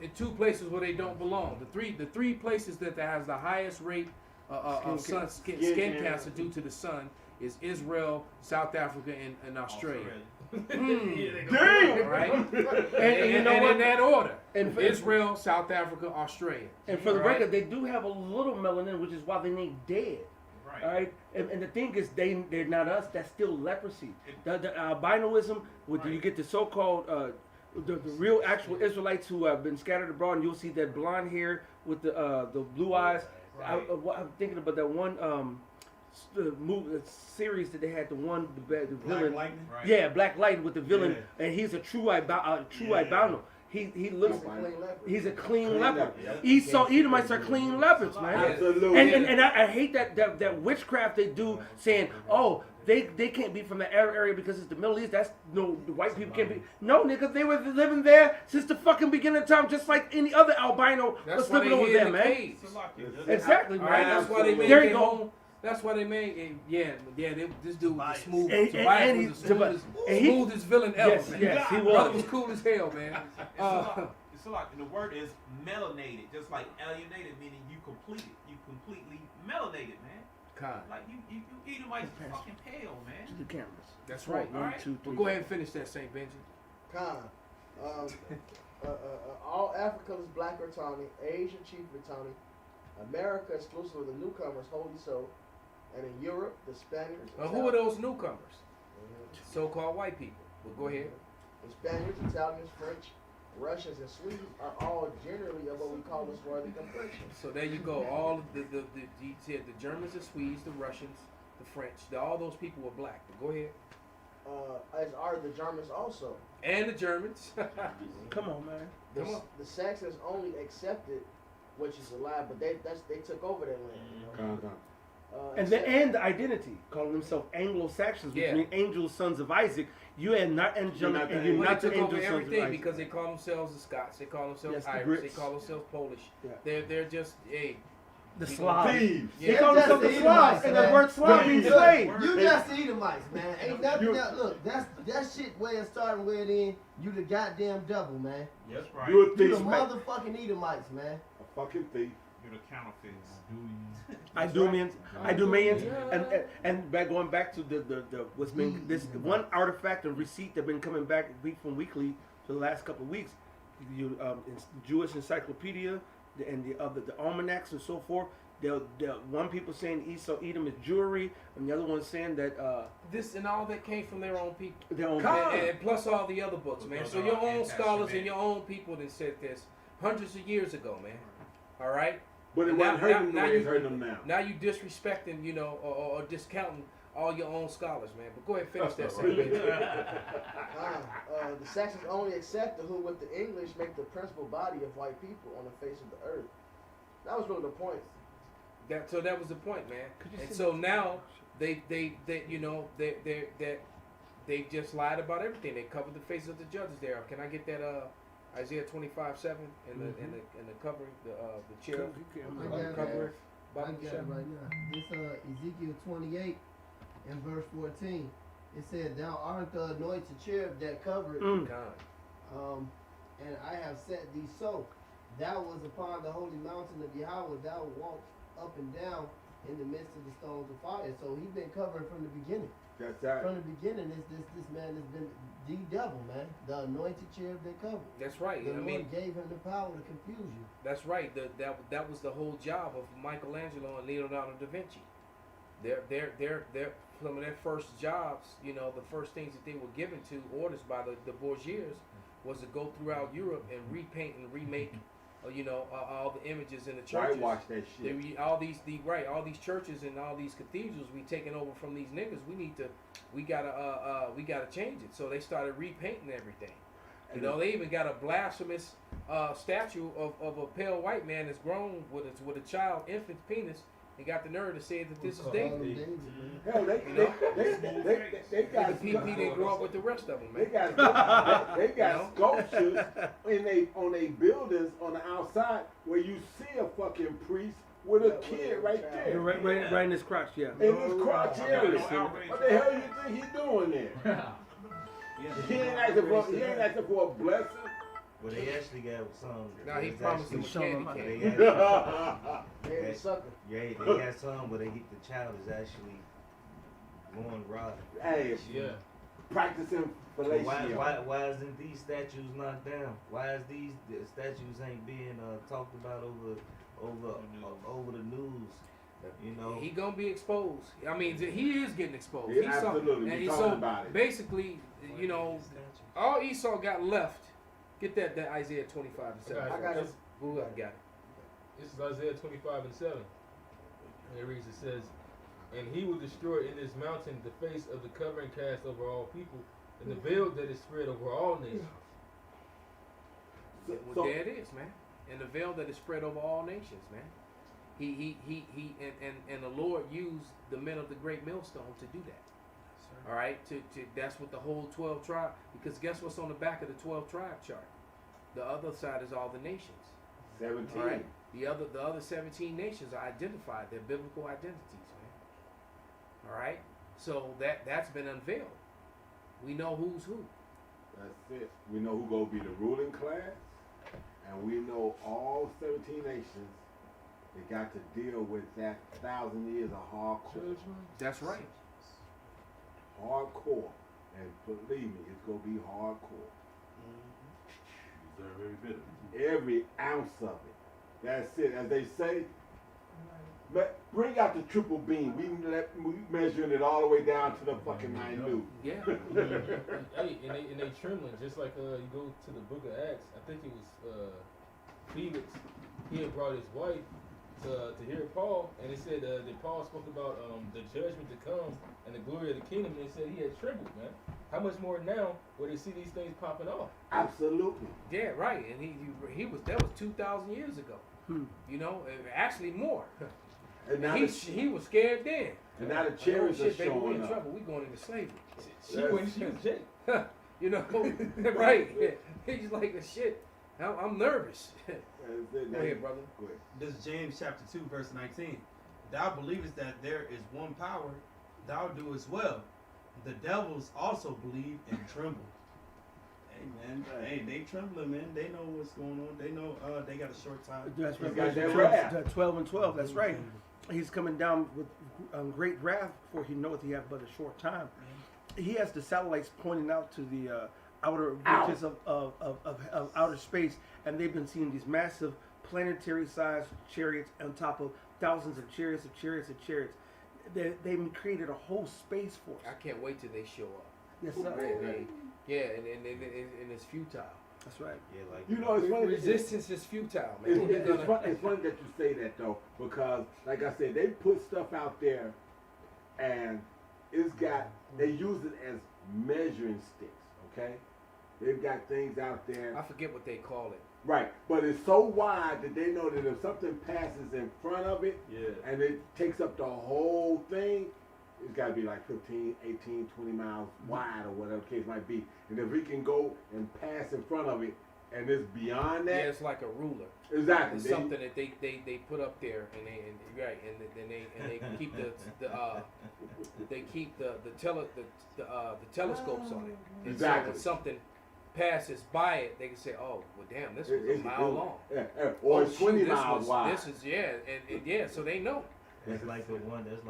S4: in 2 places where they don't belong. The three places that has the highest rate of skin cancer due to the sun is Israel, South Africa, and Australia.
S1: Damn!
S4: Right?
S1: And you
S4: And
S1: know what?
S4: in that order.
S1: And for-
S4: Israel, South Africa, Australia.
S1: And for the
S4: Right.
S1: record, they do have a little melanin, which is why they ain't dead.
S2: Right.
S1: All right, and the thing is, they're not us. That's still leprosy. The albinoism, where you get the so-called the real actual Israelites who have been scattered abroad, and you'll see that blonde hair with the blue eyes.
S2: Right.
S1: I'm thinking about that one series that they had, the villain.
S6: Black Lightning.
S2: Right.
S1: Yeah, Black Light with the villain, and he's a true albino. He looks. He's a clean leopard. Esau Edomites are clean leopards, man.
S8: Absolutely.
S1: And I hate that witchcraft they do, saying, oh, they can't be from the Arab area because it's the Middle East. That's no, the white people can't be. No, nigga, they were living there since the fucking beginning of time, just like any other albino was
S4: why
S1: living
S4: they
S1: over
S4: hid
S1: there,
S4: in the
S1: man.
S4: caves.
S1: Exactly,
S4: All right,
S1: man.
S4: that's why they made
S1: There you
S4: their
S1: go.
S4: own. That's why they made, this dude was the smooth.
S1: And
S4: Tobias was the smoothest villain ever.
S1: Yes,
S4: man.
S1: yes, he
S4: Brother
S1: was.
S4: was cool as hell, man.
S2: It's like the word is melanated, just like alienated, meaning you completely melanated, man.
S4: Con.
S2: Like you Edomites fucking pale, man.
S1: The cameras.
S4: That's right.
S2: All right.
S4: Well, go ahead and finish that, Saint Benji.
S3: Khan. All Africa is black or tawny, Asia chiefly tawny, America exclusive of the newcomers, wholly so, and in Europe, the Spaniards.
S4: Who are those newcomers? So-called white people. But go ahead.
S3: The Spaniards, Italians, French, Russians, and Swedes are all generally of what we call the swarthy complexion.
S4: So there you go. All of the you said the Germans, the Swedes, the Russians, the French. All those people were black. But go ahead.
S3: As are the Germans also.
S4: And the Germans.
S1: Come on, man.
S3: The Saxons only accepted, which is a lie, but they took over that land. You know?
S1: And the identity, calling themselves Anglo-Saxons, which
S4: Yeah.
S1: means angel sons of Isaac. You are not angelic, and you're
S4: Well,
S1: not
S4: they
S1: the
S4: took
S1: angel
S4: over
S1: sons of
S4: everything
S1: Isaac.
S4: because they call themselves the Scots. They call themselves
S1: Yes, the
S4: Irish. They
S1: Brits.
S4: call themselves Polish.
S1: Yeah.
S4: They're just
S1: The
S4: we
S1: Slavs.
S4: gonna-
S8: Thieves.
S1: They
S4: Yeah.
S1: call
S10: Just
S1: themselves the
S10: the
S1: Slavs,
S10: Edomites,
S1: and
S10: man.
S1: the word Slav means
S8: Yeah.
S1: slave.
S10: You just the Edomites, man. Ain't nothing else. Look, that shit where it started, where it end. You the goddamn devil, man.
S2: That's right.
S8: You're a
S10: You
S8: thief.
S10: the motherfucking Edomites, man.
S8: A fucking thief.
S2: You're the counterfeits.
S1: Idumeans, and back going back to the what's been this one artifact or receipt that's been coming back week from weekly for the last couple of weeks. You Jewish Encyclopedia and the almanacs and so forth. One people saying Esau Edom is Jewry, and the other one saying that
S4: This and all that came from their own people.
S1: their own.
S4: And plus all the other books, man.
S2: Those
S4: So
S2: are
S4: your
S2: all
S4: own scholars and
S2: anti-Semitic.
S4: your own people that said this hundreds of years ago, man. All right.
S8: But it
S4: And
S8: wasn't hurting them the
S4: now
S8: way it's
S4: you-
S8: hurting them now.
S4: Now you disrespecting, you know, or discounting all your own scholars, man. But go ahead, finish that
S8: That's
S4: sentence.
S3: The Saxons only accepted who, with the English, make the principal body of white people on the face of the earth. That was really the point.
S4: So that was the point, man.
S1: Could you
S4: And
S1: say
S4: so
S1: that?
S4: now they you know they just lied about everything. They covered the face of the judges there. Can I get that Isaiah 25:7 and the covering the chair
S10: I got it.
S4: cover
S10: I got it right now. This Ezekiel 28 and verse 14. It said, "Thou art the anointed cherub that covered, and I have set thee so. Thou was upon the holy mountain of Yahweh. Thou walked up and down in the midst of the stones of fire." So he's been covering from the beginning.
S8: That's right.
S10: From the beginning, this man has been the devil, man. The anointed cherub that covered.
S4: That's right.
S10: The
S4: I
S10: Lord
S4: mean,
S10: gave him the power to confuse you.
S4: that's right. That was the whole job of Michelangelo and Leonardo da Vinci. Their some of their first jobs, you know, the first things that they were given to orders by the bourgeois was to go throughout Europe and repaint and remake, you know, all the images in the churches.
S8: Whitewash that shit.
S4: All these churches and all these cathedrals we taking over from these niggas. We gotta change it. So they started repainting everything. You know, they even got a blasphemous statue of a pale white man that's grown with a child infant penis. They got the nerve to say that this is David.
S8: Hell, they got
S4: The PP didn't grow up with the rest of them,
S8: They
S4: man.
S8: got sculptures on they buildings on the outside where you see a fucking priest with a kid right there.
S1: Right in his crotch, yeah.
S8: In his crotch area.
S2: outrage.
S8: What the hell you think he doing there? He ain't asking for a blessing.
S7: Well, they actually got some.
S4: Now he
S7: it's
S4: promised him a
S7: actually-
S4: candy cane.
S7: They actually,
S3: Hey, the sucker.
S7: yeah, they got some where they get the child is actually going rotten.
S8: Hey,
S12: Yeah.
S8: practicing
S7: So
S8: fellatio.
S7: why isn't these statues knocked down? Why is the statues ain't being talked about over the news? You know,
S4: He gonna be exposed. I mean, he is getting exposed.
S8: Yeah, absolutely.
S4: And
S8: We
S4: so
S8: talking about it.
S4: basically, you know, all Esau got left. Get that Isaiah 25:7.
S10: I got it.
S4: Who got it?
S12: This is Isaiah 25:7. And it reads, it says, "And he will destroy in this mountain the face of the covering cast over all people, and the veil that is spread over all nations."
S4: Well, there it is, man. And the veil that is spread over all nations, man. He and the Lord used the men of the great millstone to do that. All right, that's what the whole 12 tribe. Because guess what's on the back of the 12 tribe chart? The other side is all the nations.
S8: 17.
S4: All right, the other 17 nations are identified. They're biblical identities, man. All right, so that's been unveiled. We know who's who.
S8: That's it. We know who gonna be the ruling class, and we know all 17 nations. They got to deal with that 1,000 years of hardcore.
S4: That's right.
S8: Hardcore, and believe me, it's gonna be hardcore. Every ounce of it. That's it. As they say, Bring out the triple beam. We measuring it all the way down to the fucking minute.
S12: Yeah. Hey, and they trembling, just like you go to the book of Acts. I think it was Felix. He had brought his wife to hear Paul, and it said that Paul spoke about the judgment to come and the glory of the kingdom. And they said he had trembled, man. How much more now where they see these things popping off?
S8: Absolutely.
S4: Yeah, right. And he was that was 2,000 years ago. You know, actually more.
S8: And now
S4: He was scared then.
S8: And now the chariots are
S4: shit, baby, we
S8: showing
S4: in
S8: up.
S4: trouble. We going into slavery.
S12: She was Jake.
S4: You know, right? He's like the shit. I'm nervous. Go ahead, brother.
S8: Go ahead.
S6: This is James chapter 2, verse 19. Thou believest that there is one power, thou do as well. The devils also believe and tremble. Hey man, hey, they trembling, man. They know what's going on. They know they got a short time.
S1: That's
S8: He's
S1: right.
S8: got that
S1: 12,
S8: wrath.
S1: 12 and 12. That's right. He's coming down with great wrath, for he knoweth he hath but a short time. He has the satellites pointing out to the outer reaches of outer space, and they've been seeing these massive planetary-sized chariots on top of thousands of chariots of chariots of chariots. They've created a whole space force.
S4: I can't wait till they show up.
S1: Yes, sir.
S4: Yeah, and it's futile.
S1: That's right.
S7: Yeah, like
S8: You know, it's funny.
S4: Resistance is futile, man.
S8: It's funny that you say that though, because like I said, they put stuff out there, and they use it as measuring sticks. Okay, they've got things out there.
S4: I forget what they call it.
S8: Right, but it's so wide that they know that if something passes in front of it, and it takes up the whole thing, it's got to be like 15, 18, 20 miles wide or whatever the case might be. And if we can go and pass in front of it, and it's beyond that,
S4: Yeah, it's like a ruler.
S8: exactly.
S4: It's something that they put up there, and they keep the telescopes on it. And so
S8: Exactly.
S4: when something passes by it, they can say, "Oh, well, damn, this was a mile long."
S8: Or
S4: Oh,
S8: it's
S4: shoot,
S8: 20
S4: this
S8: miles
S4: was-
S8: wide.
S4: This is yeah, so they know.
S7: That's like the one that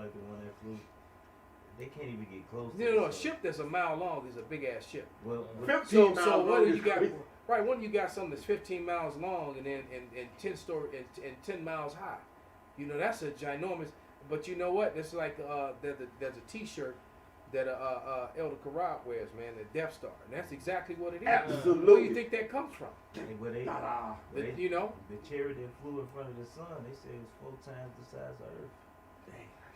S7: flew. They can't even get close. to
S4: You know,
S7: it,
S4: a
S7: so-
S4: ship that's a mile long is a big ass ship.
S7: Well,
S8: 15
S4: So
S8: miles
S4: what
S8: long
S4: do
S8: is
S4: you got?
S8: crazy.
S4: Right, when you got something that's 15 miles long and then and 10 miles high, you know that's a ginormous. But you know what? It's like there's a T-shirt that Elder Karab wears, man, the Death Star, and that's exactly what it is.
S8: Absolutely.
S4: Where do you think that comes from?
S7: where they,
S8: Ta-da.
S4: You know,
S7: the chariot that flew in front of the sun, they say it was 4 times the size of Earth.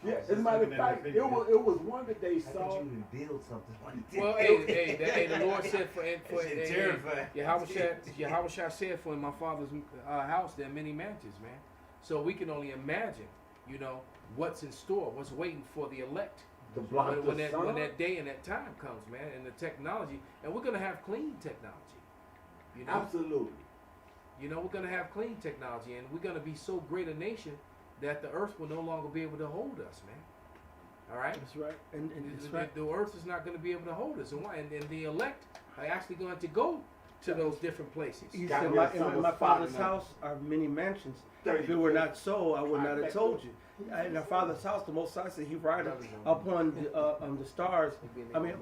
S8: Yeah,
S6: I was
S8: as a
S6: just
S8: matter of
S6: looking at
S8: fact,
S6: the
S8: it
S6: video.
S8: was one that they
S7: How
S8: saw.
S7: could you even build something like that?
S4: well, hey, the Lord said for
S7: That shit terrifying.
S4: Yahweh said for in my Father's house there are many mansions, man. So we can only imagine, you know, what's in store, what's waiting for the elect.
S8: To block
S4: when
S8: the sun.
S4: that day and that time comes, man, and the technology, and we're gonna have clean technology, you know.
S8: Absolutely.
S4: You know, we're gonna have clean technology, and we're gonna be so great a nation that the earth will no longer be able to hold us, man. All right.
S1: That's right. And that's
S4: The,
S1: right.
S4: the earth is not going to be able to hold us, and why? And the elect are actually going to go to those different places.
S1: He
S8: Got
S1: said,
S8: me a
S1: in
S8: summer
S1: my
S8: spot
S1: father's
S8: in there.
S1: house are many mansions.
S8: 30.
S1: If it were not so, I would not have told you. In our father's house, the Most High said He rideth upon the stars. I mean,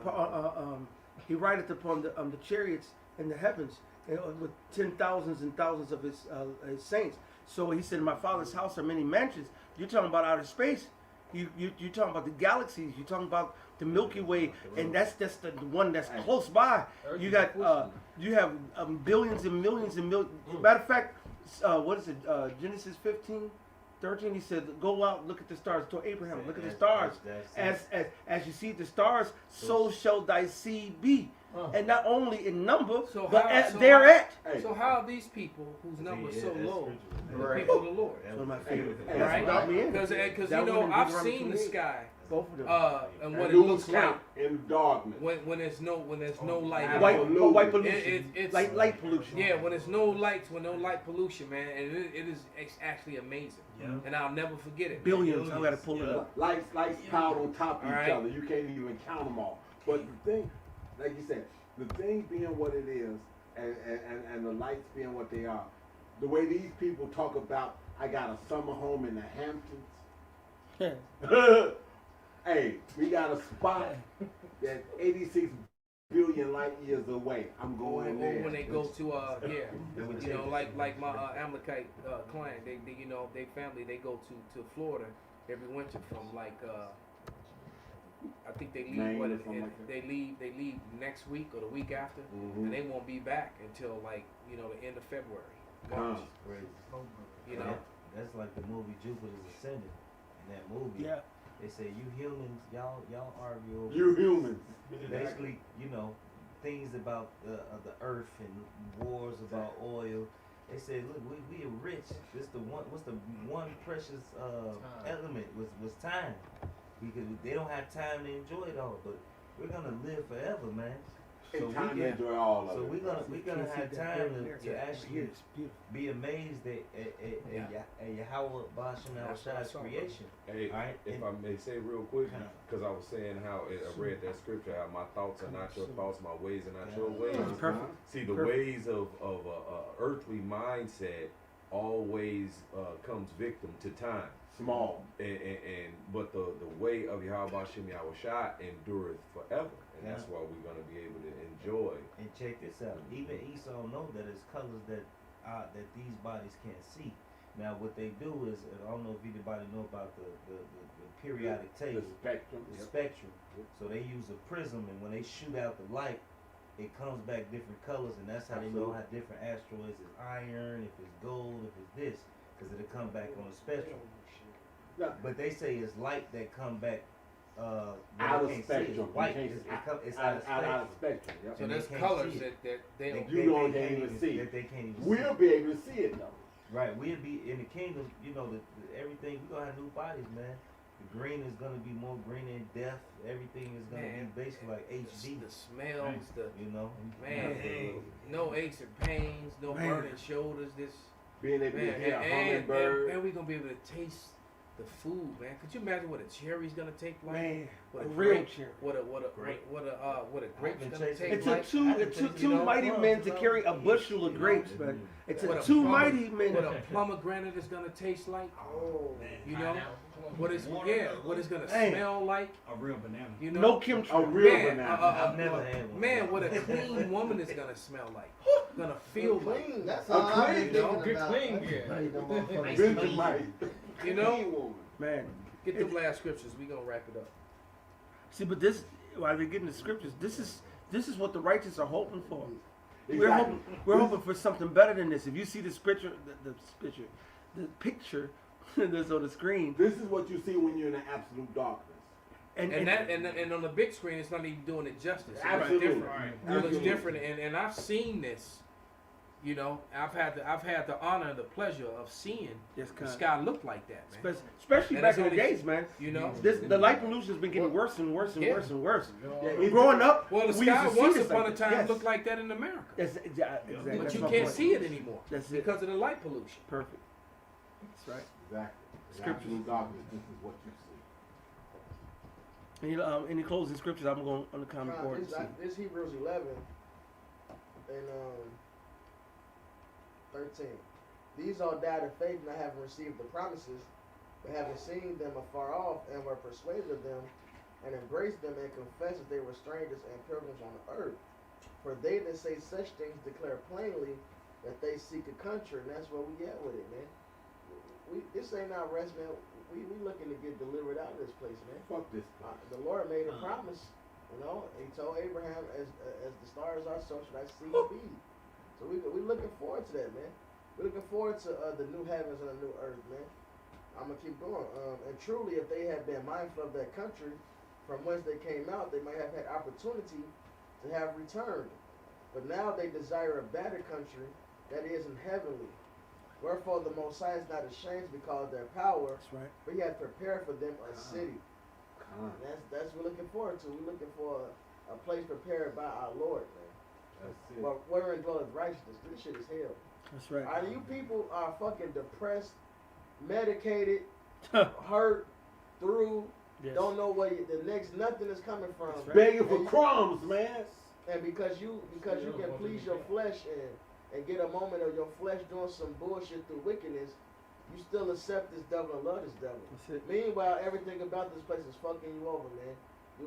S1: He rideth upon the chariots in the heavens, with 10,000s and thousands of His saints. So He said, in my father's house are many mansions. You're talking about outer space. You're talking about the galaxies. You're talking about the Milky Way, and that's just the one that's close by. You got you have billions and millions and millions. Matter of fact, what is it? Genesis 15:13. He said, "Go out, look at the stars." To Abraham, look at the stars. As you see the stars, so shall thy seed be. And not only in number, but thereat.
S4: So how are these people whose number is so low, the
S8: Right.
S4: people of the Lord?
S1: That's one of my favorite.
S8: Hey,
S1: That's what got me in.
S4: Because
S1: That
S4: you
S1: one
S4: know
S1: in
S4: I've
S1: Deuteronomy
S4: seen the
S1: 28.
S4: sky,
S1: Both of them.
S4: and what
S8: And
S4: it
S8: lose
S4: looks like
S8: count in darkness.
S4: when there's no light.
S8: Wow.
S1: White
S8: Absolutely.
S1: pollution.
S4: It's
S1: light pollution.
S4: Yeah, when there's no light pollution, man, and it is actually amazing.
S7: Yeah.
S4: And I'll never forget it.
S1: Billions. I gotta pull it up.
S8: Lights piled on top of each
S4: Alright.
S8: other. You can't even count them all. But the thing, like you said, the thing being what it is, and the lights being what they are, the way these people talk about, I got a summer home in the Hamptons. Hey, we got a spot that's 86 billion light years away. I'm going
S4: Or
S8: there.
S4: when they go to you know, like my Amalekite client, they you know, they family, they go to Florida every winter from like I think they leave
S8: Maine
S4: what
S8: or
S4: it,
S8: something like that.
S4: they leave next week or the week after,
S8: Mhm.
S4: and they won't be back until like, you know, the end of February, March.
S7: Crazy.
S4: You know,
S7: That's like the movie Jupiter's Ascending. In that movie,
S1: Yeah.
S7: they say you humans, y'all argue over
S8: You humans.
S7: basically, you know, things about the earth and wars about oil. They said, look, we are rich. This the one. What's the one precious element was time, because they don't have time to enjoy it all. But we're gonna live forever, man. So
S8: And time
S7: we
S8: to enjoy all of
S7: so
S8: it.
S7: we're gonna have time to actually be amazed at Yahweh Bashem Al Shai's creation.
S5: Hey,
S7: Alright,
S5: if
S7: and-
S5: I may say real quick, because I was saying how I read that scripture, how my thoughts are not your thoughts, my ways are not your ways.
S8: Uh-huh.
S1: Perfect.
S5: See, the
S1: Perfect.
S5: ways of earthly mindset always comes victim to time.
S8: Small.
S5: And but the way of Yahweh Hashem Yahweh Shai endureth forever, and that's why we're gonna be able to enjoy.
S7: And check this out. Even Esau know that it's colors that these bodies can't see. Now what they do is, I don't know if anybody know about the periodic
S8: The
S7: table,
S8: spectrum.
S7: the spectrum. So they use a prism, and when they shoot out the light, it comes back different colors, and that's how they know how different asteroids is iron, if it's gold, if it's this, because it'll come back on the spectrum.
S8: Yeah.
S7: But they say it's light that come back
S8: Out
S7: they
S8: of
S7: can't see it.
S8: spectrum.
S7: It's white.
S8: You can't
S7: It's,
S8: see-
S7: it come, it's
S8: out
S7: out of
S8: of
S7: spectrum.
S8: spectrum. Yep.
S4: so
S7: And
S4: there's
S7: they can't
S4: colors
S7: see it.
S4: that they don't.
S8: You don't can't even see.
S7: That they can't even
S8: We'll
S7: see.
S8: be able to see it though.
S7: Right, we'll be in the kingdom. You know, everything. We're gonna have new bodies, man. The green is gonna be more green in depth. Everything is gonna
S4: Man.
S7: be basically like HD.
S4: The smells, the
S7: You know,
S4: man, no aches and pains, no
S1: Man.
S4: burning shoulders. This
S8: Being able to
S4: man,
S8: hear a hummingbird.
S4: and we're gonna be able to taste the food, man. Could you imagine what a cherry's gonna take like?
S1: Man,
S4: What
S1: a
S4: a
S1: real
S4: grape,
S1: cherry.
S4: what a
S2: Grape.
S7: I've
S4: grape's
S7: been
S4: gonna
S7: chasing
S4: take
S1: It took
S4: like?
S1: two.
S7: I can
S1: It took
S7: taste
S1: two
S7: it.
S1: mighty men to carry a bushel of grapes, man. It
S4: What
S1: took
S4: a
S1: two
S4: plum-
S1: mighty men.
S4: What a pomegranate is gonna taste like,
S3: Oh,
S4: you know? What it's what it's gonna
S1: Man.
S4: smell like,
S11: A real banana.
S4: you know?
S1: No
S8: A
S1: chemtrail.
S8: real
S4: Man,
S8: banana.
S7: I've never had one.
S4: Man, what a clean woman is gonna smell like, gonna feel like,
S3: clean. That's
S8: A
S3: all I've
S8: clean,
S3: been
S4: no,
S3: thinking
S12: good
S3: about.
S12: clean,
S3: That's
S12: yeah.
S3: clean, them motherfuckers.
S8: Vegemite.
S4: you know?
S8: Clean woman.
S1: Man,
S4: Get the last scriptures. We gonna wrap it up.
S1: see, but this while they're getting the scriptures, this is what the righteous are hoping for.
S8: Exactly.
S1: We're hoping for something better than this. If you see the picture, the picture that's on the screen,
S8: This is what you see when you're in the absolute darkness.
S4: And on the big screen, it's not even doing it justice. It looks
S8: Absolutely.
S4: different. It looks
S8: Absolutely.
S4: different, and I've seen this. You know, I've had the honor and the pleasure of seeing
S1: Yes,
S4: the
S1: kind.
S4: sky look like that, man.
S1: Especially
S4: And
S1: back
S4: it's
S1: in the
S4: only-
S1: days, man.
S4: You know,
S1: The light pollution's been getting worse and worse and
S4: Yeah.
S1: worse and worse.
S8: Yeah,
S1: Growing up,
S4: well, the
S1: we used
S4: sky
S1: to see
S4: once
S1: this
S4: upon
S1: like
S4: a
S1: that.
S4: time
S1: Yes.
S4: looked like that in America,
S1: Exactly.
S4: but
S1: That's
S4: you
S1: my
S4: can't
S1: point.
S4: see it anymore
S1: That's it.
S4: because of the light pollution.
S1: Perfect. That's right.
S8: Exactly. In
S1: Scriptures.
S8: absolute darkness, this is what you see.
S1: Any closing scriptures? I'm going on the comment board. and see.
S3: This Hebrews 11 and 13. These all died of faith, not having received the promises, but having seen them afar off, and were persuaded of them, and embraced them, and confessed that they were strangers and pilgrims on the earth. For they that say such things declare plainly that they seek a country, and that's where we at with it, man. This ain't our rest, man. We looking to get delivered out of this place, man.
S8: Fuck this.
S3: The Lord made a promise, you know. He told Abraham, as the stars are, so should I see you be. So we looking forward to that, man. We're looking forward to the new heavens and the new earth, man. I'm gonna keep going. And truly, if they had been mindful of that country from whence they came out, they might have had opportunity to have returned. But now they desire a better country that is in heavenly. Wherefore the Most High is not ashamed because of their power,
S1: That's right.
S3: but He has prepared for them a city. And that's what we're looking forward to. We're looking for a place prepared by our Lord, man.
S8: That's it.
S3: But wherein dwelleth righteousness. This shit is hell.
S1: That's right.
S3: Are you people are fucking depressed, medicated, hurt, through,
S1: Yes.
S3: don't know where the next nothing is coming from.
S1: That's right.
S8: Begging for
S3: And you-
S8: crumbs, man.
S3: And because you can please your flesh and get a moment of your flesh doing some bullshit through wickedness, you still accept this devil and love this devil.
S1: That's it.
S3: Meanwhile, everything about this place is fucking you over, man. You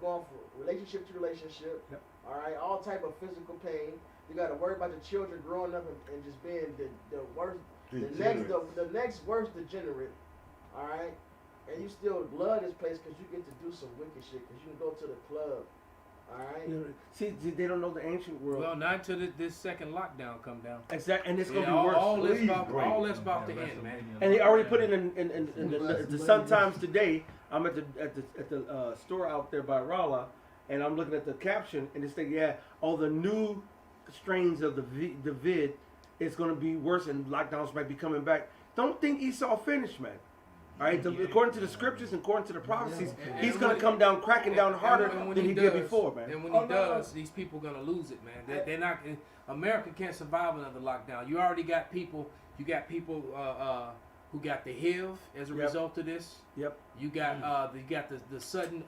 S3: going from relationship to relationship.
S1: Yep.
S3: All right, all type of physical pain. You got to worry about your children growing up and just being the worst, the next worst degenerate. All right, and you still love this place because you get to do some wicked shit. Because you can go to the club. All right.
S1: You know, see, they don't know the ancient world.
S4: Well, not until this second lockdown come down.
S1: Exactly, and it's
S4: Yeah,
S1: gonna be worse.
S4: all this about to end, man.
S1: And they already put it in the Sun Times today. I'm at the store out there by Rolla, and I'm looking at the caption, and it's saying, yeah, all the new strains of the vid is going to be worse, and lockdowns might be coming back. Don't think Esau finished, man. All right, according to the scriptures and according to the prophecies, he's going to come down, cracking down harder than he did before, man.
S4: And when he does, these people are going to lose it, man. They're not. America can't survive another lockdown. You already got people. You got people who got the HIV as a result of this.
S1: Yep.
S4: You got the sudden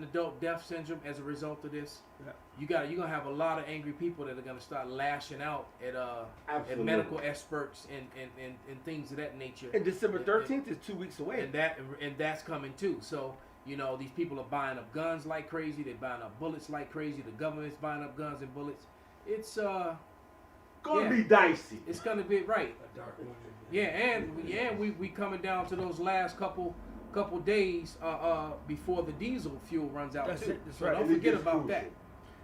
S4: adult death syndrome as a result of this.
S1: Yep.
S4: You're gonna have a lot of angry people that are gonna start lashing out at medical experts and things of that nature.
S1: And December 13th is 2 weeks away.
S4: And that's coming too. So you know these people are buying up guns like crazy. They're buying up bullets like crazy. The government's buying up guns and bullets. It's
S8: gonna be dicey.
S4: It's gonna be right. Yeah, and we coming down to those last couple days before the diesel fuel runs out.
S1: That's
S4: too.
S1: it. That's
S4: So
S1: right.
S4: don't forget about that.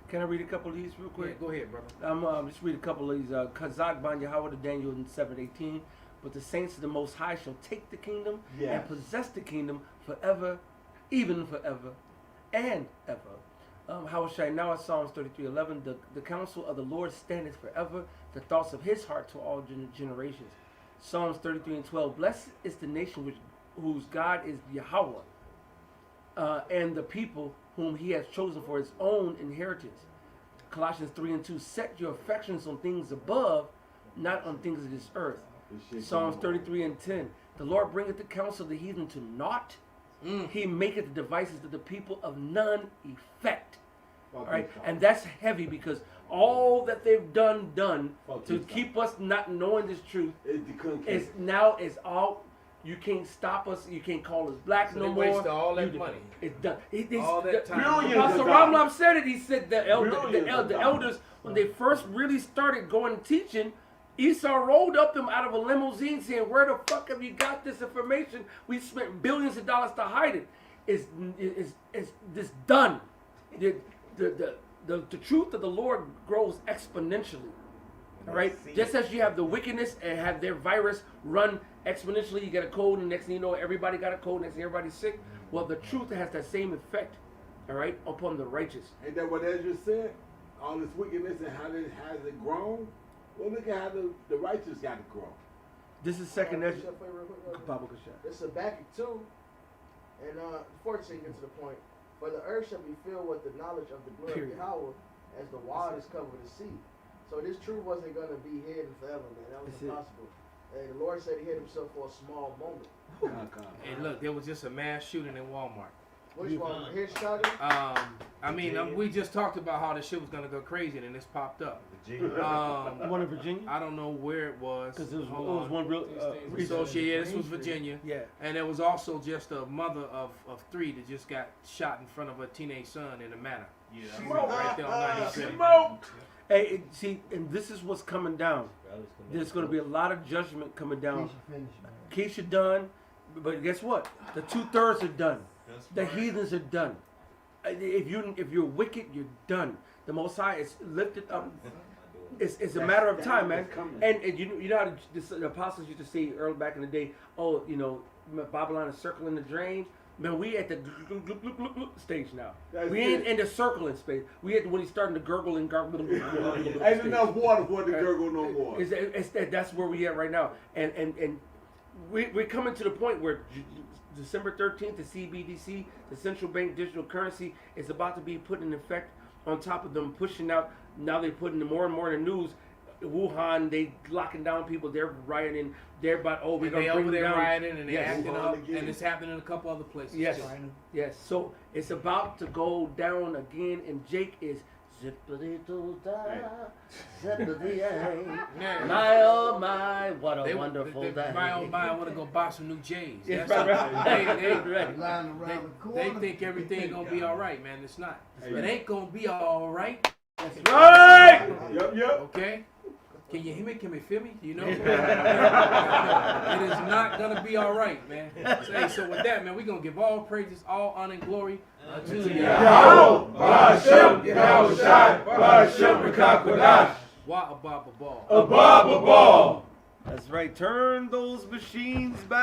S1: Can I read a couple of these real quick?
S4: Yeah, go ahead, brother.
S1: I'm just read a couple of these. Kazakh Ban Yahweh to Daniel in 7:18. But the saints of the Most High shall take the kingdom and possess the kingdom forever, even forever, and ever. How shall I now? Psalms 33:11. The counsel of the Lord standeth forever. The thoughts of His heart to all generations. Psalms 33:12. Blessed is the nation whose God is Yahweh, and the people whom He has chosen for His own inheritance. Colossians 3:2. Set your affections on things above, not on things of this earth. Psalms 33:10. The Lord bringeth the counsel of the heathen to naught. He maketh the devices of the people of none effect. All right, and that's heavy because all that they've done to keep us not knowing this truth is all. You can't stop us. You can't call us blacks no more.
S4: Wasted all that money.
S1: It's done.
S4: All that time.
S1: Pastor Ramlam said it. He said the elders when they first really started going and teaching, Esau rolled up them out of a limousine saying, "Where the fuck have you got this information? We spent billions of dollars to hide it. It's this done." The truth of the Lord grows exponentially. All right, just as you have the wickedness and have their virus run exponentially, you get a cold, and next thing you know, everybody got a cold. Next thing everybody's sick. Well, the truth has that same effect. All right, upon the righteous.
S8: Ain't that what Ezra said? All this wickedness and how it has it grown. Well, look at how the righteous got it grown.
S1: This is second Ezra.
S3: It's Habakkuk 2, and 14 gets to the point. For the earth shall be filled with the knowledge of the glory of Yahweh, as the waters cover the sea. So this truth wasn't going to be hidden forever, man. That was impossible. And the Lord said He hid Himself for a small moment.
S4: And look, there was just a mass shooting in Walmart.
S3: Which one? Here, Chicago?
S4: I mean, we just talked about how this shit was gonna go crazy, and then this popped up.
S1: One in Virginia?
S4: I don't know where it was.
S1: Because it was one real.
S4: This was Virginia.
S1: Yeah.
S4: And there was also just a mother of three that just got shot in front of her teenage son in a manor. Yeah, right there on 97.
S1: Hey, see, and this is what's coming down. There's going to be a lot of judgment coming down. Keisha done, but guess what? The 2/3 are done. The heathens are done. If you're wicked, you're done. The Most High is lifted up. It's a matter of time, man. And you know how the apostles used to say early back in the day, oh, you know, Babylon is circling the drain. Man, we at the stage now. We ain't in the circling space. We at when he's starting to gurgle and gargle.
S8: Ain't enough water for it to gurgle no more.
S1: That's where we at right now. And we're coming to the point where December 13th, the CBDC, the central bank digital currency, is about to be put in effect. On top of them pushing out, now they're putting more and more in the news. Wuhan, they locking down people. They're rioting. They're about we're gonna bring them down.
S4: Rioting and they're acting up, and it's happening in a couple other places.
S1: Yes, yes. So it's about to go down again, and Jake is
S14: Zippity-doo-dah, zippity-yay.
S4: Man.
S14: My oh my, what a
S4: They-
S14: wonderful
S4: they-
S14: day.
S4: My oh my, I want to go buy some new J's.
S14: Yeah,
S4: That's
S14: right,
S4: all.
S14: right.
S4: They,
S14: Right.
S10: Lying around the corner.
S4: they think everything gonna be all right, man. It's not.
S8: Hey.
S4: It ain't gonna be all right.
S14: That's
S8: Right. Yep.
S4: Okay. Can you hear me? Can we feel me? You know? It is not gonna be all right, man. Hey, so with that, man, we're gonna give all praises, all honor and glory unto
S8: Yahweh, Ba'ashem, Yahweh Shai, Ba'ashem, Rekakwadash.
S4: Wa ababa ball.
S8: Ababa ball.
S1: That's right. Turn those machines back.